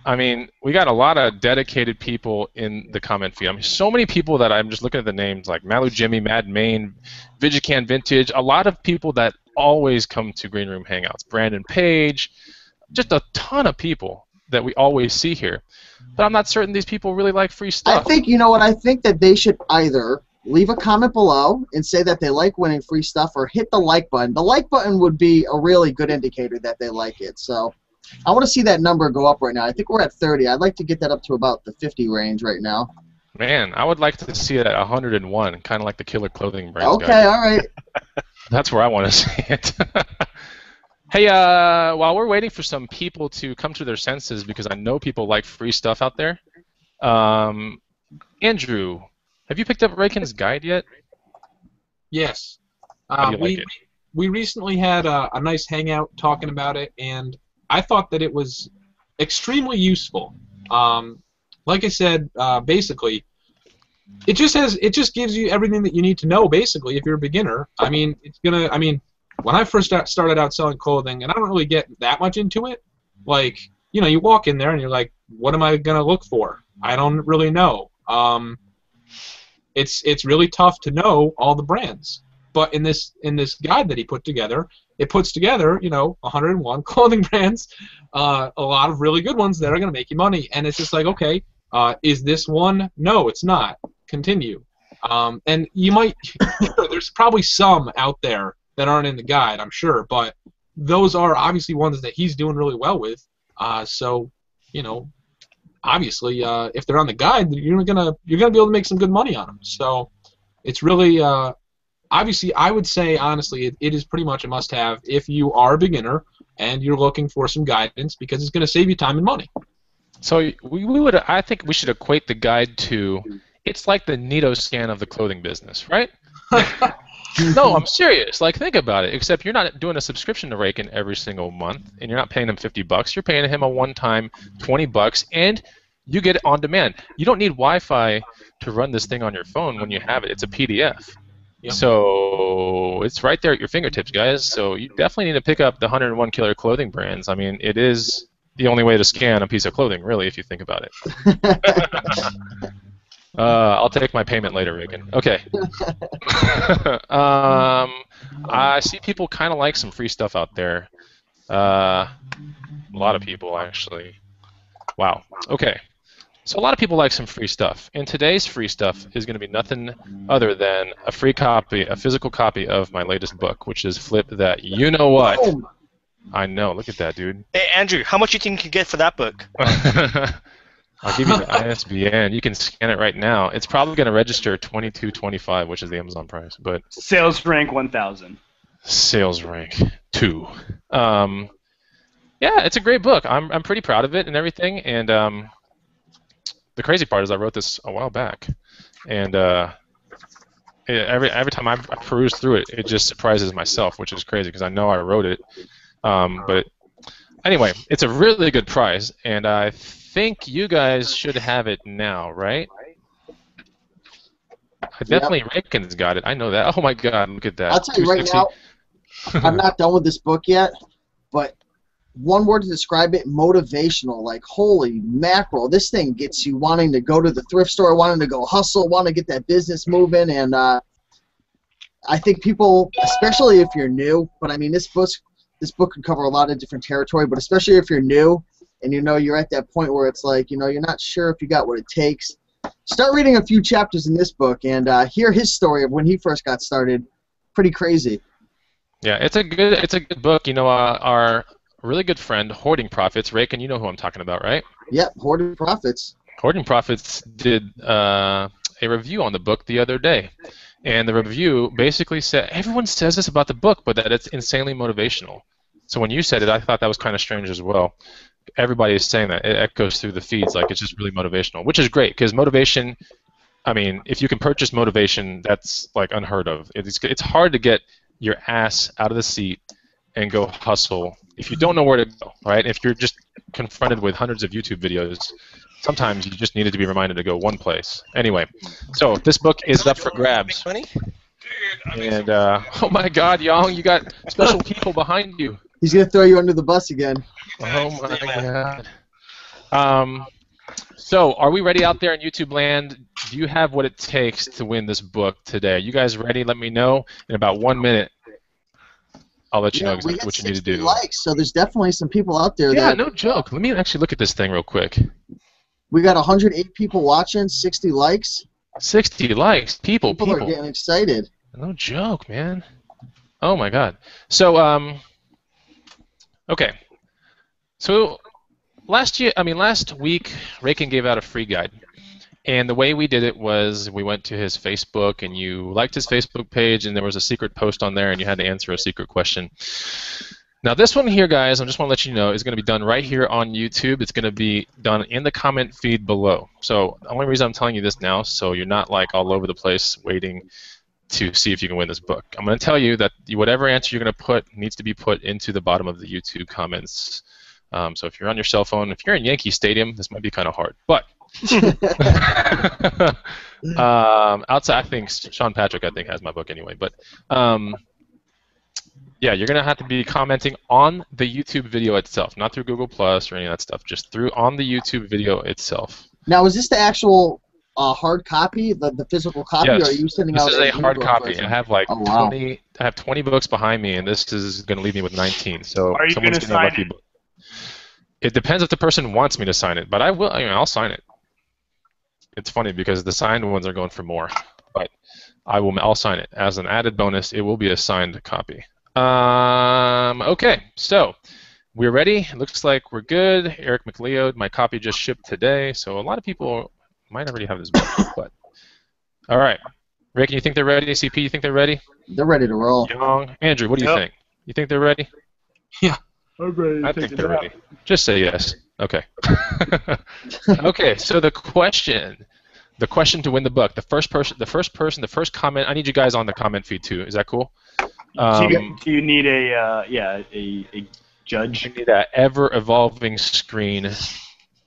I mean, we got a lot of dedicated people in the comment feed. I mean, so many people that I'm just looking at the names like Malu Jimmy, Mad Main, Vigican Vintage, a lot of people that always come to Green Room Hangouts. Brandon Page, just a ton of people that we always see here. But I'm not certain these people really like free stuff. I think, I think that they should either leave a comment below and say that they like winning free stuff or hit the like button. The like button would be a really good indicator that they like it. So I want to see that number go up right now. I think we're at 30. I'd like to get that up to about the 50 range right now. Man, I would like to see it at 101, kind of like the Killer Clothing brand. Okay, guys. All right. That's where I want to see it. Hey, while we're waiting for some people to come to their senses, because I know people like free stuff out there, Andrew, have you picked up Raken's guide yet? Yes. How do you like it? We recently had a nice hangout talking about it, and I thought that it was extremely useful. Like I said, basically, it just gives you everything that you need to know. Basically, if you're a beginner, when I first started out selling clothing, and I don't really get that much into it, like, you walk in there and you're like, what am I going to look for? I don't really know. It's really tough to know all the brands. But in this guide that he put together, it puts together, 101 clothing brands, a lot of really good ones that are going to make you money. And it's just like, okay, is this one? No, it's not. Continue. And you might, there's probably some out there that aren't in the guide, I'm sure, but those are obviously ones that he's doing really well with. So, obviously, if they're on the guide, you're gonna be able to make some good money on them. So, it's really obviously, I would say honestly, it is pretty much a must-have if you are a beginner and you're looking for some guidance because it's going to save you time and money. So I think we should equate the guide to, it's like the Nito scan of the clothing business, right? No, I'm serious. Like, think about it. Except you're not doing a subscription to Raken every single month, and you're not paying him $50. You're paying him a one-time $20, and you get it on demand. You don't need Wi-Fi to run this thing on your phone when you have it. It's a PDF. Yep. So it's right there at your fingertips, guys. So you definitely need to pick up the 101 killer clothing brands. I mean, it is the only way to scan a piece of clothing, really, if you think about it. I'll take my payment later, Reagan. Okay. I see people kind of like some free stuff out there. A lot of people, actually. Wow. Okay. So a lot of people like some free stuff. And today's free stuff is going to be nothing other than a free copy, a physical copy of my latest book, which is Flip That You Know What. Oh. I know. Look at that, dude. Hey, Andrew, how much do you think you can get for that book? I'll give you the ISBN. You can scan it right now. It's probably going to register $22.25, which is the Amazon price. But sales rank 1,000. Sales rank 2. Yeah, it's a great book. I'm pretty proud of it and everything. And the crazy part is I wrote this a while back, and every time I peruse through it, it just surprises myself, which is crazy because I know I wrote it. But anyway, it's a really good prize, and I think you guys should have it now, right? I definitely Reagan's got it. I know that. Oh my God, look at that. I'll tell you right now, I'm not done with this book yet, but one word to describe it, motivational. Like, holy mackerel, this thing gets you wanting to go to the thrift store, wanting to go hustle, wanting to get that business moving, and I think people, especially if you're new, but I mean, this book could cover a lot of different territory, but especially if you're new and you're at that point where it's like, you're not sure if you got what it takes, start reading a few chapters in this book and hear his story of when he first got started. Pretty crazy. Yeah, it's a good book. Our really good friend, Hoarding Profits, Raykin, you know who I'm talking about, right? Yep, Hoarding Profits. Hoarding Profits did a review on the book the other day. And the review basically said, everyone says this about the book, but that it's insanely motivational. So when you said it, I thought that was kind of strange as well. Everybody is saying that. It echoes through the feeds like it's just really motivational, which is great because motivation, I mean, if you can purchase motivation, that's like unheard of. It's hard to get your ass out of the seat and go hustle if you don't know where to go, right? If you're just confronted with hundreds of YouTube videos, sometimes you just needed to be reminded to go one place. Anyway, so this book is up for grabs. And, oh my God, Yang, you got special people behind you. He's going to throw you under the bus again. Oh my God. So, are we ready out there in YouTube land? Do you have what it takes to win this book today? Are you guys ready? Let me know in about 1 minute. I'll let you know exactly what you need to do. Likes, so there's definitely some people out there. Yeah, no joke. Let me actually look at this thing real quick. We got 108 people watching, 60 likes. 60 likes. People are getting excited. No joke, man. Oh my God. So, okay. So last week, Raykin gave out a free guide. And the way we did it was we went to his Facebook, and you liked his Facebook page, and there was a secret post on there, and you had to answer a secret question. Now this one here, guys, I just want to let you know, is going to be done right here on YouTube. It's going to be done in the comment feed below. So the only reason I'm telling you this now, so you're not like all over the place waiting to see if you can win this book. I'm going to tell you that whatever answer you're going to put needs to be put into the bottom of the YouTube comments. So if you're on your cell phone, if you're in Yankee Stadium, this might be kind of hard. But outside, I think Sean Patrick, has my book anyway. But yeah, you're gonna have to be commenting on the YouTube video itself, not through Google Plus or any of that stuff. Just on the YouTube video itself. Now, is this the actual hard copy, the physical copy, yes. Or are you sending out? This is a hard copy. Version? I have like 20. I have 20 books behind me, and this is gonna leave me with 19. So are you someone's gonna sign it? Book. It depends if the person wants me to sign it, but I will. I'll sign it. It's funny because the signed ones are going for more, but I'll sign it as an added bonus. It will be a signed copy. Okay, so we're ready. It looks like we're good. Eric McLeod, my copy just shipped today, so a lot of people might already have this book. But all right, Rick, you think they're ready? CP, you think they're ready? They're ready to roll. Young, Andrew, what do you think? You think they're ready? Yeah. I think they're ready. Just say yes. Okay. Okay. So the question to win the book, the first comment. I need you guys on the comment feed too. Is that cool? Do you need a judge? I need that ever-evolving screen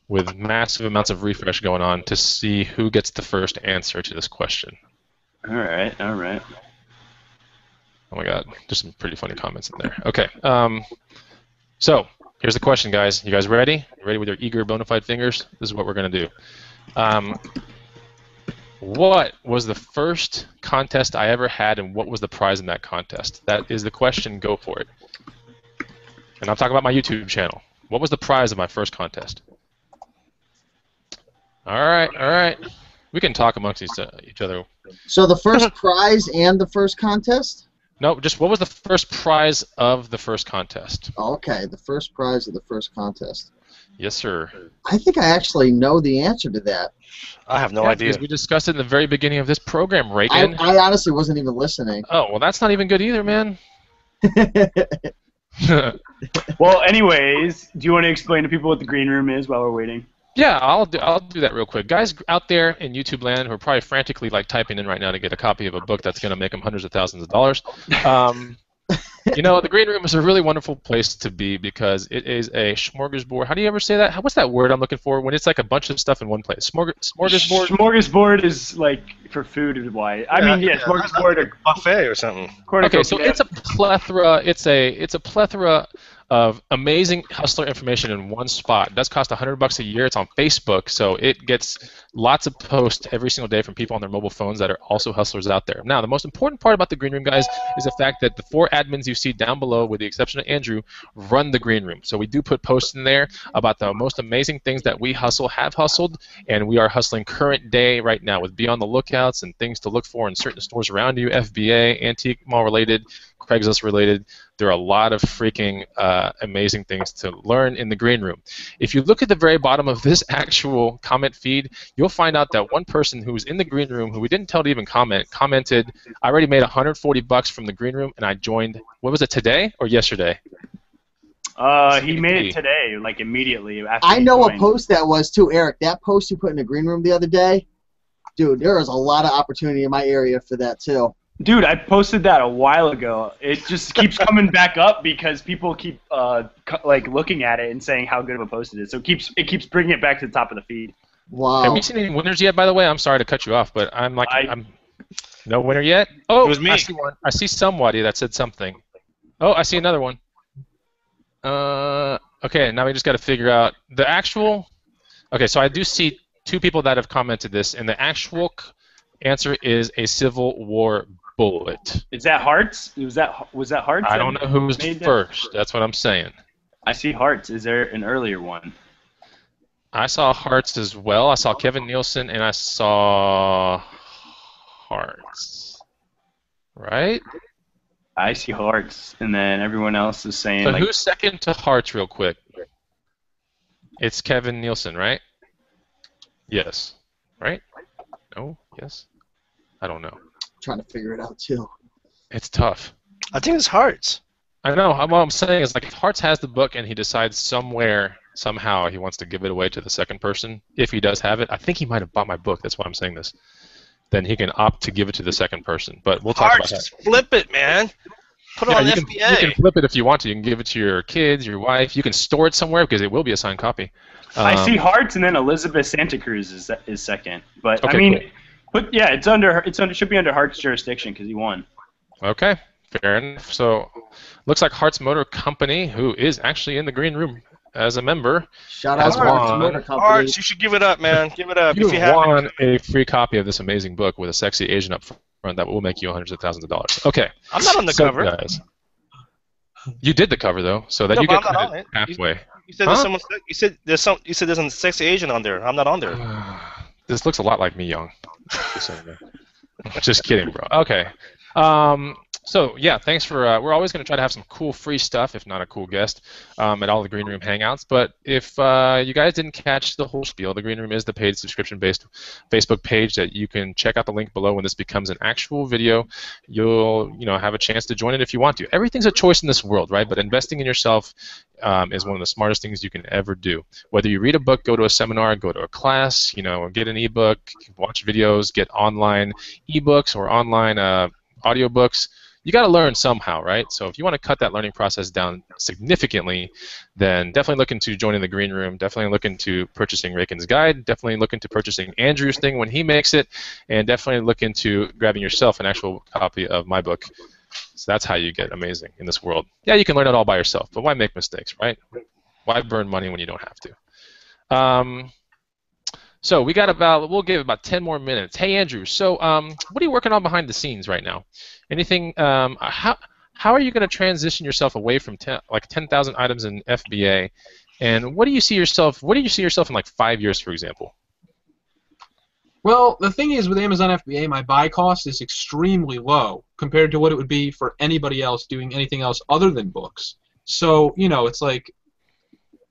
with massive amounts of refresh going on to see who gets the first answer to this question. All right. All right. Oh my God, there's some pretty funny comments in there. Okay. So here's the question, guys. You guys ready? You ready with your eager, bona fide fingers? This is what we're going to do. What was the first contest I ever had, and what was the prize in that contest? That is the question. Go for it. And I'm talking about my YouTube channel. What was the prize of my first contest? All right, all right. We can talk amongst each other. So the first prize and the first contest? No, just what was the first prize of the first contest? Okay, the first prize of the first contest. Yes, sir. I think I actually know the answer to that. I have no idea. Because we discussed it in the very beginning of this program, Raykin. I honestly wasn't even listening. Oh, well, that's not even good either, man. Well, anyways, do you want to explain to people what the green room is while we're waiting? Yeah, I'll do that real quick. Guys out there in YouTube land who are probably frantically like typing in right now to get a copy of a book that's going to make them hundreds of thousands of dollars. You know, the Green Room is a really wonderful place to be because it is a smorgasbord. How do you ever say that? What's that word I'm looking for when it's like a bunch of stuff in one place? Smorgasbord? Smorgasbord is like for food wise. I mean, yeah, smorgasbord or buffet or something. Okay, so it's a plethora. It's a plethora of amazing hustler information in one spot. It does cost $100 a year. It's on Facebook, so it gets lots of posts every single day from people on their mobile phones that are also hustlers out there. Now, the most important part about the Green Room, guys, is the fact that the 4 admins you see down below, with the exception of Andrew, run the Green Room. So we do put posts in there about the most amazing things that we have hustled, and we are hustling current day right now with Be on the Lookouts and things to look for in certain stores around you, FBA, Antique Mall related, Craigslist related. There are a lot of freaking amazing things to learn in the Green Room. If you look at the very bottom of this actual comment feed, you'll find out that one person who was in the Green Room, who we didn't tell to even comment, commented, I already made $140 from the Green Room, and I joined, what was it, today or yesterday? He made it today, like immediately. After I know what post that was, too, Eric. That post you put in the Green Room the other day, dude, there was a lot of opportunity in my area for that, too. Dude, I posted that a while ago. It just keeps coming back up because people keep like looking at it and saying how good of a post it is. So it keeps bringing it back to the top of the feed. Wow. Have we seen any winners yet? By the way, I'm sorry to cut you off, but I'm no winner yet. Oh, it was me. I see one. I see somebody that said something. Oh, I see another one. Okay, now we just got to figure out the actual. Okay, so I do see 2 people that have commented this, and the actual answer is a Civil War bullet. Is that Hearts? Was that Hearts? I don't know who was first. That's what I'm saying. I see Hearts. Is there an earlier one? I saw Hearts as well. I saw Kevin Nielsen, and I saw Hearts. Right? I see Hearts, and then everyone else is saying. So like, who's second to Hearts, real quick? It's Kevin Nielsen, right? Yes. Right? No? Yes? I don't know. Trying to figure it out, too. It's tough. I think it's Hearts. I know. What I'm saying is, like, if Hearts has the book and he decides somehow he wants to give it away to the second person, if he does have it, I think he might have bought my book. That's why I'm saying this. Then he can opt to give it to the second person. But we'll talk about that. Just flip it, man. Put it on FBA. You can flip it if you want to. You can give it to your kids, your wife. You can store it somewhere because it will be a signed copy. I see Hearts, and then Elizabeth Santa Cruz is second. But okay, I mean. Cool. But yeah, should be under Hearts jurisdiction because he won. Okay, fair enough. So, looks like Hearts Motor Company, who is actually in the Green Room as a member, Shout out to Hearts Motor Company. Hearts, you should give it up, man. Give it up. You if you won a free copy of this amazing book with a sexy Asian up front that will make you hundreds of thousands of dollars. Okay. I'm not on the cover. Guys, you did the cover though, so that No, you but get I'm not credit on it. halfway. You said there's someone. You said there's a sexy Asian on there. I'm not on there. This looks a lot like me, young. Just kidding, bro. Okay. So yeah, thanks for. We're always going to try to have some cool free stuff, if not a cool guest, at all the Green Room Hangouts. But if you guys didn't catch the whole spiel, the Green Room is the paid subscription-based Facebook page that you can check out the link below when this becomes an actual video. You'll have a chance to join it if you want to. Everything's a choice in this world, right? But investing in yourself is one of the smartest things you can ever do. Whether you read a book, go to a seminar, go to a class, get an ebook, watch videos, get online ebooks or online audiobooks. You got to learn somehow, right? So if you want to cut that learning process down significantly, then definitely look into joining the Green Room. Definitely look into purchasing Rakin's Guide. Definitely look into purchasing Andrew's thing when he makes it. And definitely look into grabbing yourself an actual copy of my book. So that's how you get amazing in this world. Yeah, you can learn it all by yourself, but why make mistakes, right? Why burn money when you don't have to? So we'll give about 10 more minutes. Hey, Andrew, so what are you working on behind the scenes right now? Anything, how are you going to transition yourself away from 10,000 items in FBA, and where do you see yourself in like 5 years, for example? Well, the thing is, with Amazon FBA, my buy cost is extremely low compared to what it would be for anybody else doing anything else other than books. So, it's like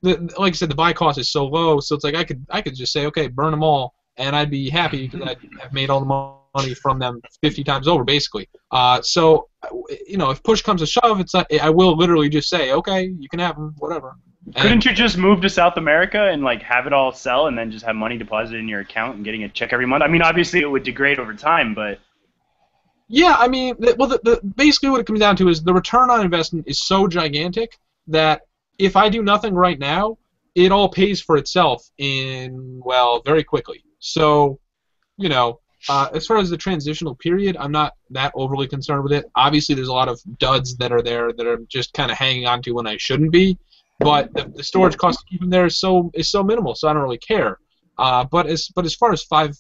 I said, the buy cost is so low, so it's like I could just say, okay, burn them all, and I'd be happy because I'd have made all the money from them 50 times over, basically. So, if push comes to shove, it's not, I will literally just say, okay, you can have them, whatever. Couldn't you just move to South America and like have it all sell and then just have money deposited in your account and getting a check every month? I mean, obviously it would degrade over time, but Yeah, I mean, basically what it comes down to is the return on investment is so gigantic that if I do nothing right now, it all pays for itself very quickly. So, you know, as far as the transitional period, I'm not that overly concerned with it. Obviously, there's a lot of duds that are there that I'm just kind of hanging on to when I shouldn't be, but the storage cost to keep them there is so minimal, so I don't really care. But as far as five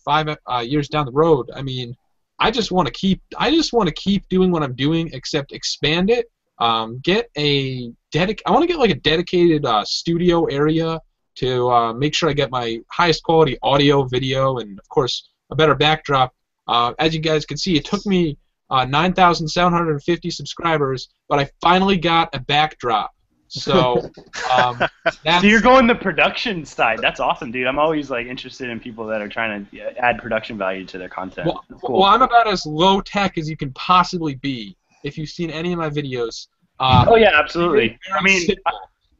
years down the road, I mean, I just want to keep doing what I'm doing, except expand it. I want to get like a dedicated studio area to make sure I get my highest quality audio, video, and of course a better backdrop. As you guys can see, it took me 9,750 subscribers, but I finally got a backdrop. So so you're going the production side. That's awesome, dude. I'm always like interested in people that are trying to add production value to their content. Well, I'm about as low tech as you can possibly be. If you've seen any of my videos. Oh yeah, absolutely. I mean,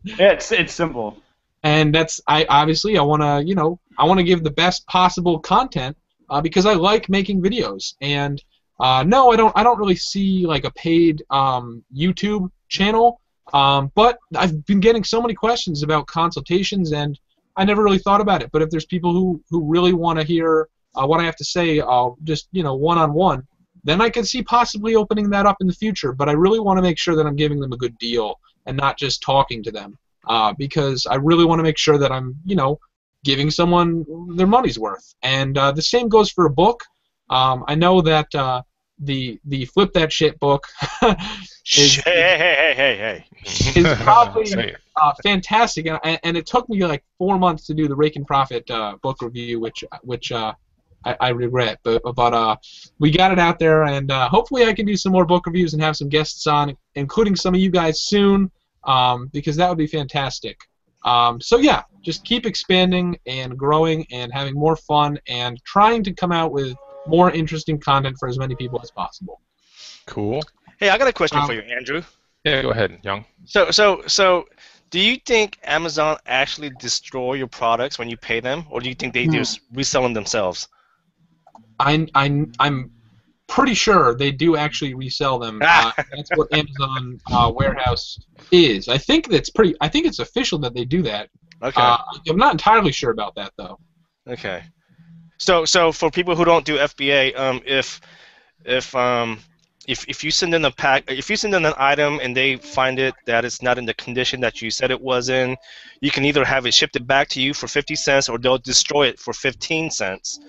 it's simple. And I want to give the best possible content because I like making videos. And no, I don't really see like a paid YouTube channel. But I've been getting so many questions about consultations, and I never really thought about it. But if there's people who really want to hear what I have to say, just one-on-one, then I can see possibly opening that up in the future. But I really want to make sure that I'm giving them a good deal and not just talking to them, because I really want to make sure that I'm giving someone their money's worth. And the same goes for a book. I know that the Flip That Shit book is probably fantastic, and it took me like 4 months to do the Rake and Profit book review, which I regret, but we got it out there, and hopefully I can do some more book reviews and have some guests on, including some of you guys soon, because that would be fantastic. So yeah, just keep expanding and growing and having more fun and trying to come out with more interesting content for as many people as possible. Cool. Hey, I got a question for you, Andrew. Yeah, go ahead, Young. So, do you think Amazon actually destroy your products when you pay them, or do you think they just resell them themselves? I'm pretty sure they do actually resell them. That's what Amazon warehouse is. I think it's official that they do that. Okay. I'm not entirely sure about that though. Okay. So for people who don't do FBA, if you send in if you send in an item and they find that it's not in the condition that you said it was in, you can either have it shipped back to you for 50 cents or they'll destroy it for 15 cents.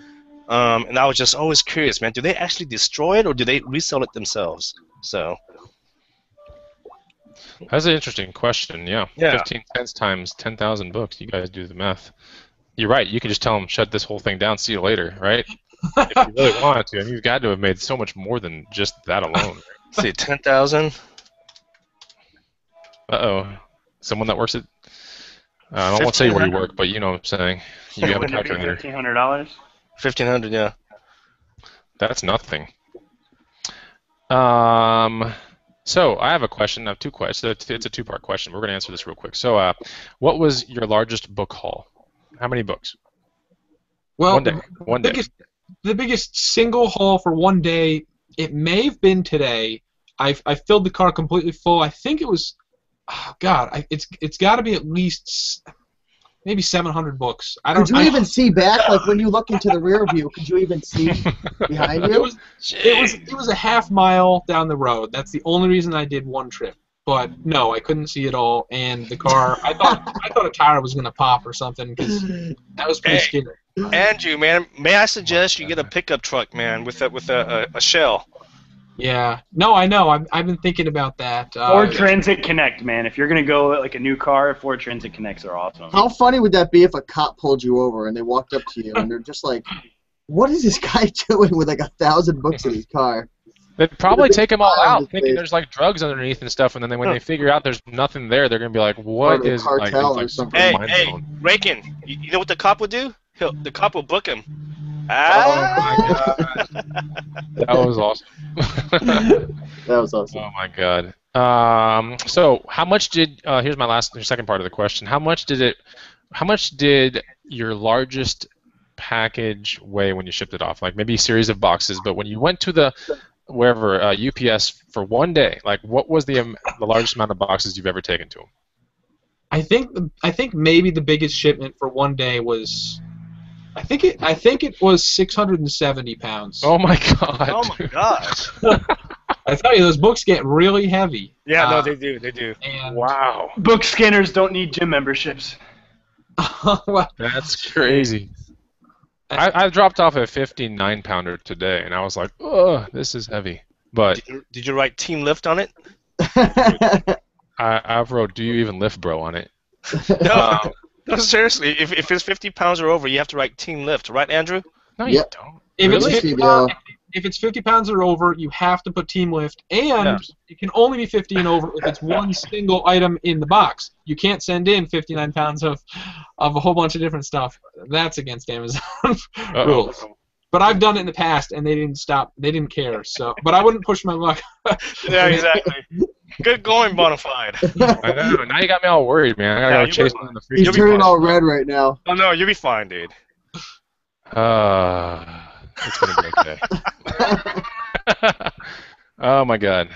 And I was just always curious, man, do they actually destroy it or do they resell it themselves? So that's an interesting question. Yeah. 15 cents times 10,000 books. You guys do the math. You're right. You can just tell them, shut this whole thing down, see you later, right? If you really wanted to. I mean, you've got to have made so much more than just that alone. Let's see, 10,000. Uh-oh. Someone that works at... I won't say where you work, but you know what I'm saying. You have a calculator. $1,500? 1,500, yeah. That's nothing. So I have a question. I have two questions. It's a two-part question. We're going to answer this real quick. So what was your largest book haul? How many books? Well, One day. The biggest single haul for one day, it may have been today. I filled the car completely full. I think it was, it's got to be at least maybe 700 books. Could you even see back? Like when you look into the rear view, could you even see behind you? It was a half mile down the road. That's the only reason I did one trip. But no, I couldn't see it all, and the car. I thought a tire was gonna pop or something because that was pretty scary. Andrew, man, may I suggest you get a pickup truck, man, with a shell? Yeah. No, I know. I've been thinking about that. Ford Transit Connect, man. If you're gonna go like a new car, Ford Transit Connects are awesome. How funny would that be if a cop pulled you over and they walked up to you and they're just like, "What is this guy doing with like 1,000 books in his car?" They'd probably take them all out, thinking there's like drugs underneath and stuff, and then when they figure out there's nothing there, they're gonna be like, "What is cartel like, or something?" Hey, Rakin, you know what the cop would do? The cop will book him. Ah! Oh my God. That was awesome. That was awesome. Oh my God. So how much did here's my second part of the question. How much did your largest package weigh when you shipped it off? Like maybe a series of boxes, but when you went to the wherever UPS for one day, like what was the largest amount of boxes you've ever taken to them? I think maybe the biggest shipment for one day was, I think it was 670 pounds. Oh my god! Oh my gosh! I tell you, those books get really heavy. Yeah, no, they do. They do. And Wow, Book scanners don't need gym memberships. well, that's crazy. I dropped off a 59-pounder today, and I was like, "Oh, this is heavy." But Did you write Team Lift on it? I wrote, "Do you even lift, bro?" on it. No, no, seriously. If it's 50 pounds or over, you have to write Team Lift, right, Andrew? No, you Yep. don't. if Really? it's 50 pounds, if it's 50 pounds or over, you have to put Team Lift, and Yeah. it can only be 50 and over if it's one single item in the box. You can't send in 59 pounds of a whole bunch of different stuff. That's against Amazon rules. But I've done it in the past, and they didn't stop. They didn't care. So, but I wouldn't push my luck. Yeah, exactly. Good going, Bonafide. I know. Now you got me all worried, man. I gotta Yeah, go you chase will. one in the He's freezer. turning all red right now. Oh no, you'll be fine, dude. It's gonna be okay. Oh my god.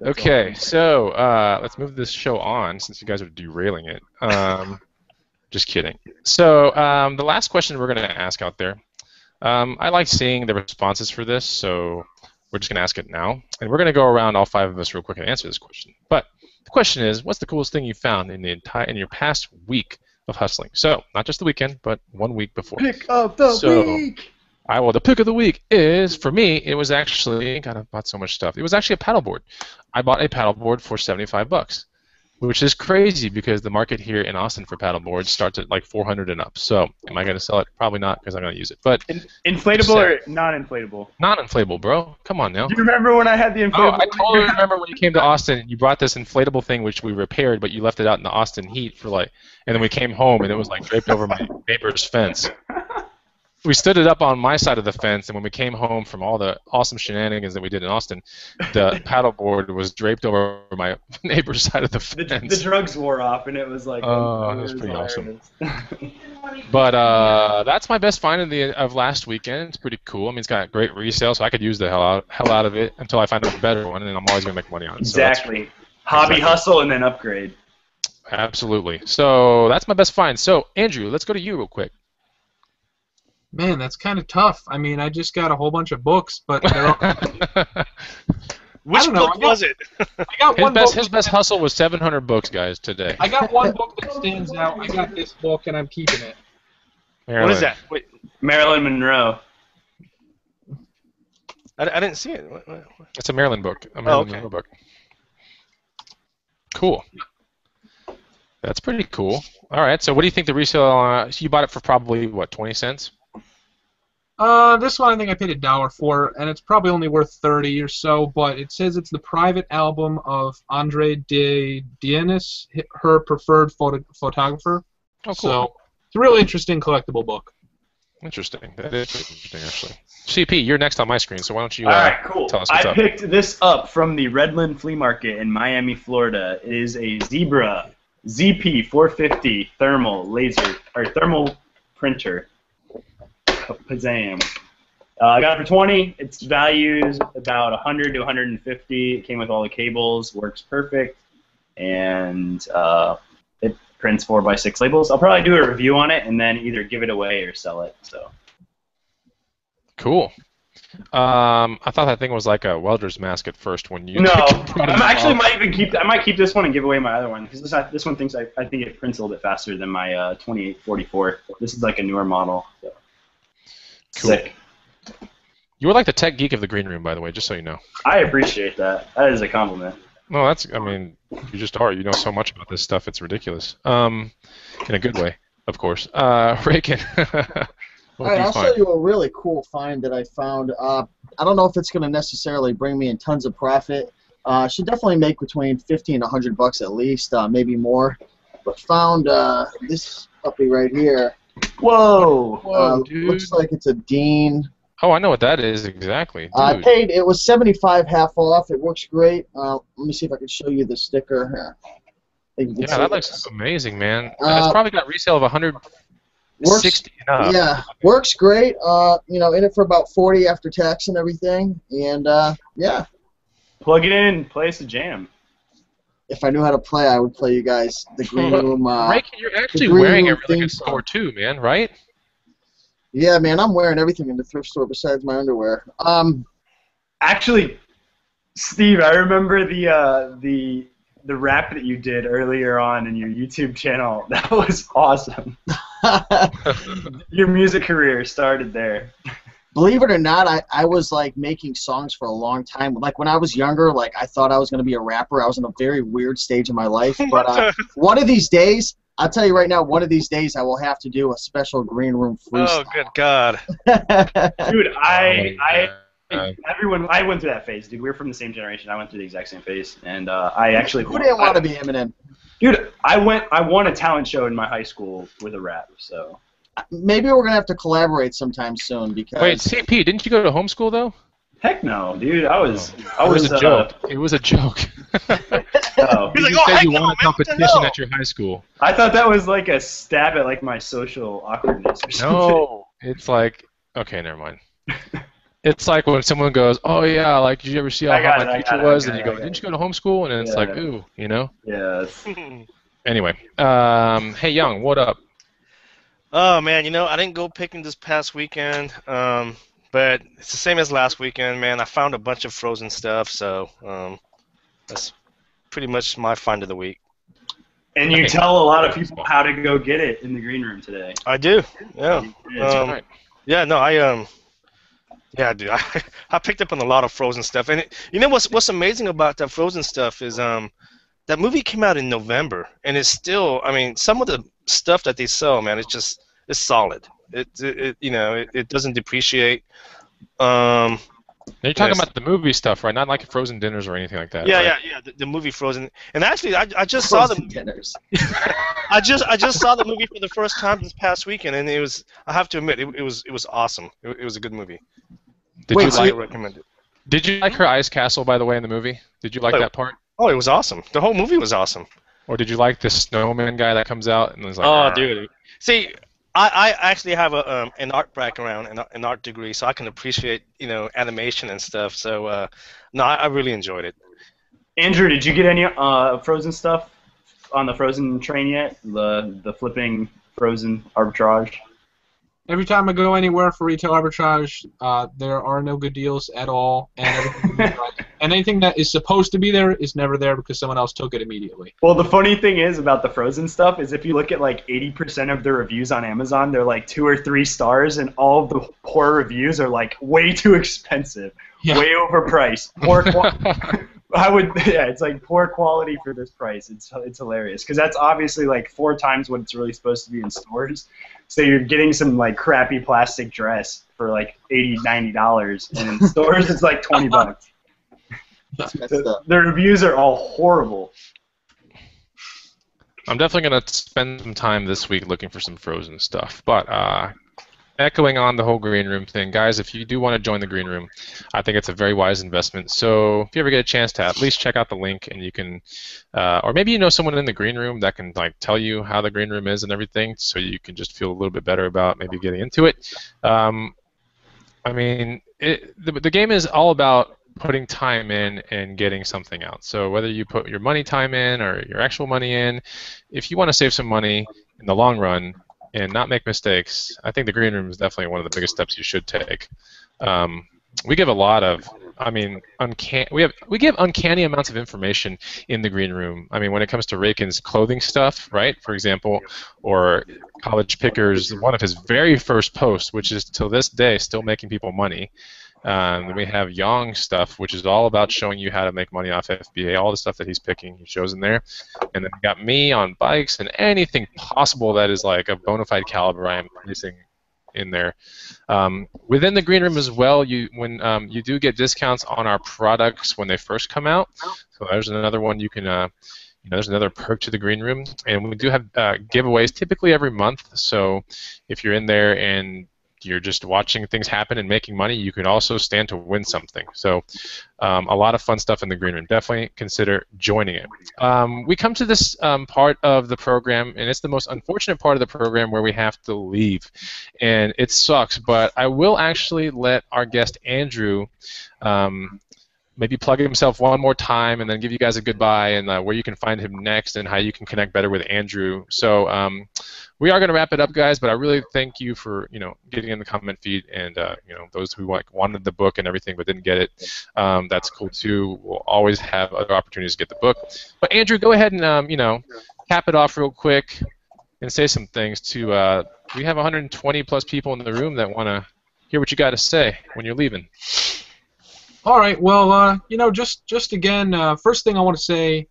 Okay, so let's move this show on since you guys are derailing it. Just kidding. So the last question we're gonna ask out there. I like seeing the responses for this, so we're just gonna ask it now, and we're gonna go around all five of us real quick and answer this question. But the question is, what's the coolest thing you found in your past week of hustling? So not just the weekend, but 1 week before. Pick of the week. The pick of the week is, for me, it was actually, God, I bought so much stuff. It was actually a paddleboard. I bought a paddleboard for $75, which is crazy because the market here in Austin for paddleboards starts at like 400 and up. So, am I going to sell it? Probably not because I'm going to use it. But Inflatable or non-inflatable? non-inflatable, bro. Come on now. Do you remember when I had the Oh, inflatable? I totally remember when you came to Austin. You brought this inflatable thing, which we repaired, but you left it out in the Austin heat for like, and then we came home and it was like draped over my neighbor's fence. We stood it up on my side of the fence, and when we came home from all the awesome shenanigans that we did in Austin, the paddleboard was draped over my neighbor's side of the fence. The drugs wore off, and it was like. Oh, it that was pretty hilarious. But that's my best find of last weekend. It's pretty cool. I mean, it's got great resale, so I could use the hell out of it until I find a better one, and I'm always gonna make money on it. Exactly. Hobby hustle and then upgrade. Absolutely. So that's my best find. So Andrew, let's go to you real quick. Man, that's kind of tough. I mean, I just got a whole bunch of books, but they're all, Which don't know, book was it? I got one book. His best hustle was 700 books, guys, today. I got one book that stands out. I got this book, and I'm keeping it. What is that? Wait, Marilyn Monroe. I didn't see it. What? It's a Maryland book. A Maryland okay. Monroe book. Cool. That's pretty cool. All right. So, what do you think the resale? You bought it for probably what, 20 cents? This one I think I paid $1 for, and it's probably only worth 30 or so. But it says it's the private album of Andre de Dienis, her preferred photographer. Oh, cool. So it's a really interesting collectible book. Interesting. That is interesting, actually. CP, you're next on my screen, so why don't you All right, cool. tell us what's I up? picked this up from the Redland Flea Market in Miami, Florida. It is a Zebra ZP450 thermal printer. Pazam. I got it for 20. Its value is about 100 to 150. It came with all the cables, works perfect, and it prints 4x6 labels. I'll probably do a review on it and then either give it away or sell it. So. Cool. I thought that thing was like a welder's mask at first when you. No, brought it I actually off. might keep this one and give away my other one because this one thinks I think it prints a little bit faster than my 2844. This is like a newer model. So. Cool. Sick. You were like the tech geek of the green room, by the way, just so you know. I appreciate that. That is a compliment. No, I mean, you just are. You know so much about this stuff, it's ridiculous. In a good way, of course. Reagan, All right, I'll show you a really cool find that I found. I don't know if it's going to necessarily bring me in tons of profit. Should definitely make between 50 and 100 bucks at least, maybe more. But found this puppy right here. Whoa! Whoa, dude. Looks like it's a Dean Oh, I know what that is exactly, I dude. paid. It was 75 half off. It works great. Let me see if I can show you the sticker here. I think you can Yeah, see that looks this. amazing, man. It's probably got resale of Works. 160 and up. Yeah, works great. In it for about 40 after tax and everything. And yeah, Plug it in, play us a jam. if I knew how to play, I would play you guys the green room. Reagan, you're The actually green wearing a room really theme good song. score too, man. Right? Yeah, man, I'm wearing everything in the thrift store besides my underwear. Actually, Steve, I remember the rap that you did earlier on in your YouTube channel. That was awesome. Your music career started there. Believe it or not, I was like making songs for a long time. Like when I was younger, like I thought I was going to be a rapper. I was in a very weird stage of my life. But one of these days, I'll tell you right now, one of these days I will have to do a special green room freestyle. Oh, good God. Dude, Uh, I went through that phase, dude. We were from the same generation. I went through the exact same phase, and I actually. Who didn't want to be Eminem? Dude, I won a talent show in my high school with a rap. So Maybe we're gonna have to collaborate sometime soon because. Wait, CP, didn't you go to homeschool though? heck no, dude. I was It was a joke. It was a joke. Oh. He's like, You oh, said heck you no, won man, a what the competition hell? at your high school. I thought that was like a stab at like my social awkwardness or something. No, it's like okay, never mind. It's like when someone goes, "Oh yeah, like did you ever see how I got hot it, my I future got it, was?" I And you got it, go, I got "Didn't you go to homeschool?" And then it's like, Yeah. "Ooh, you know." Yes. Anyway, hey Young, what up? Oh man, I didn't go picking this past weekend, but it's the same as last weekend, man. I found a bunch of frozen stuff, so that's pretty much my find of the week. And you Hey. tell a lot of people how to go get it in the green room today. I do, yeah. That's right. Yeah, no, yeah, dude, I picked up on a lot of frozen stuff, and what's amazing about that frozen stuff is that movie came out in November, and it's still, I mean, some of the stuff that they sell, man, it's solid. It doesn't depreciate. You're talking Yes. about the movie stuff, right? Not like frozen dinners or anything like that. Yeah, right? yeah. The movie Frozen, and actually, I just saw Frozen the dinners. I just saw the movie for the first time this past weekend, and it was, I have to admit, it was awesome. It was a good movie. Did Wait, you so like? I recommend it. Did you like her ice castle, by the way, in the movie? Did you like Oh. that part? Oh, it was awesome. The whole movie was awesome. Or did you like the snowman guy that comes out and is like, Oh, "Arr." dude. See, I actually have an art background, an art degree, so I can appreciate animation and stuff. So no, I really enjoyed it. Andrew, did you get any frozen stuff on the frozen train yet? The flipping frozen arbitrage? Every time I go anywhere for retail arbitrage, there are no good deals at all, and anything that is supposed to be there is never there because someone else took it immediately. Well, the funny thing is about the frozen stuff is if you look at like 80% of the reviews on Amazon, they're like 2 or 3 stars, and all of the poor reviews are like way too expensive, Yeah. way overpriced. It's like poor quality for this price. It's hilarious because that's obviously like 4 times what it's really supposed to be in stores. So you're getting some like crappy plastic dress for like $80, $90, and in stores it's like $20. That's messed up. The reviews are all horrible. I'm definitely gonna spend some time this week looking for some frozen stuff. But echoing on the whole green room thing, guys, if you do want to join the green room, I think it's a very wise investment. So if you ever get a chance to at least check out the link, and you can, or maybe you know someone in the green room that can like tell you how the green room is and everything, so you can just feel a little bit better about maybe getting into it. I mean, the game is all about putting time in and getting something out. So whether you put your money time in or your actual money in, if you want to save some money in the long run and not make mistakes, I think the green room is definitely one of the biggest steps you should take. We give a lot of, I mean, we give uncanny amounts of information in the green room. I mean, when it comes to Rakin's clothing stuff, right? For example, or College Picker's one of his very first posts, which is till this day still making people money. Then we have Yong's stuff, which is all about showing you how to make money off FBA, all the stuff that he's picking, he shows in there. And then we got me on bikes and anything possible that is like a bona fide caliber I am placing in there. Within the green room as well, you do get discounts on our products when they first come out. So there's another one you can. There's another perk to the green room, and we do have giveaways typically every month. So if you're in there and you're just watching things happen and making money, you can also stand to win something. So a lot of fun stuff in the green room. Definitely consider joining it. We come to this part of the program, and it's the most unfortunate part of the program where we have to leave. And it sucks, but I will actually let our guest Andrew maybe plug himself one more time and then give you guys a goodbye and where you can find him next and how you can connect better with Andrew. So we are going to wrap it up, guys, but I really thank you for getting in the comment feed and those who wanted the book and everything but didn't get it. That's cool too. We'll always have other opportunities to get the book. But Andrew, go ahead and cap it off real quick and say some things to. We have 120 plus people in the room that want to hear what you got to say when you're leaving. All right. Well, just again, first thing I want to say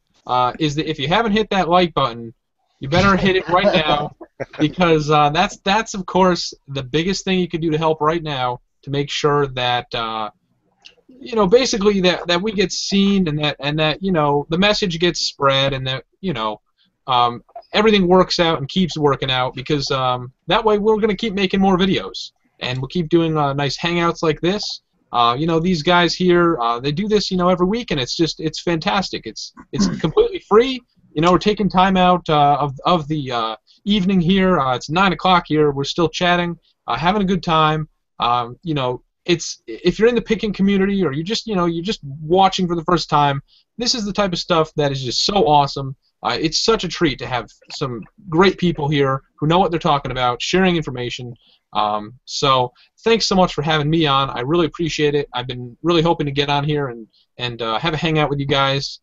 is that if you haven't hit that like button, you better hit it right now, because that's of course the biggest thing you can do to help right now to make sure that basically that we get seen and that the message gets spread and that everything works out and keeps working out, because that way we're going to keep making more videos and we'll keep doing nice hangouts like this. These guys here, they do this, every week, and it's fantastic. It's completely free. We're taking time out of the evening here. It's 9 o'clock here. We're still chatting, having a good time. It's if you're in the picking community or you're just watching for the first time, this is the type of stuff that is just so awesome. It's such a treat to have some great people here who know what they're talking about, sharing information. So thanks so much for having me on. I really appreciate it. I've been really hoping to get on here and have a hangout with you guys.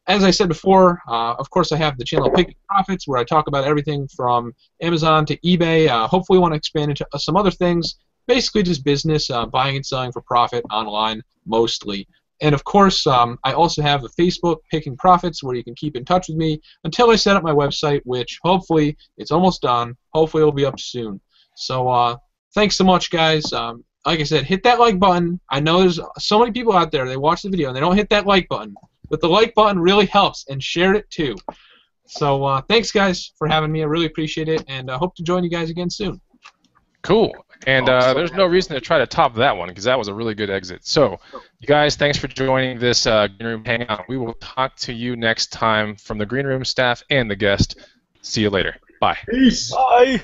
As I said before, of course I have the channel Picking Profits, where I talk about everything from Amazon to eBay. Hopefully I want to expand into some other things, basically just business, buying and selling for profit online mostly. And of course, I also have a Facebook, Picking Profits, where you can keep in touch with me until I set up my website, which hopefully it's almost done. Hopefully it'll be up soon. So thanks so much, guys. Like I said, hit that like button. I know there's so many people out there, they watch the video and they don't hit that like button. But the like button really helps, and share it too. So thanks, guys, for having me. I really appreciate it, and I hope to join you guys again soon. Cool. And there's no reason to try to top that one, because that was a really good exit. So, you guys, thanks for joining this Green Room Hangout. We will talk to you next time from the Green Room staff and the guest. See you later. Bye. Peace. Bye.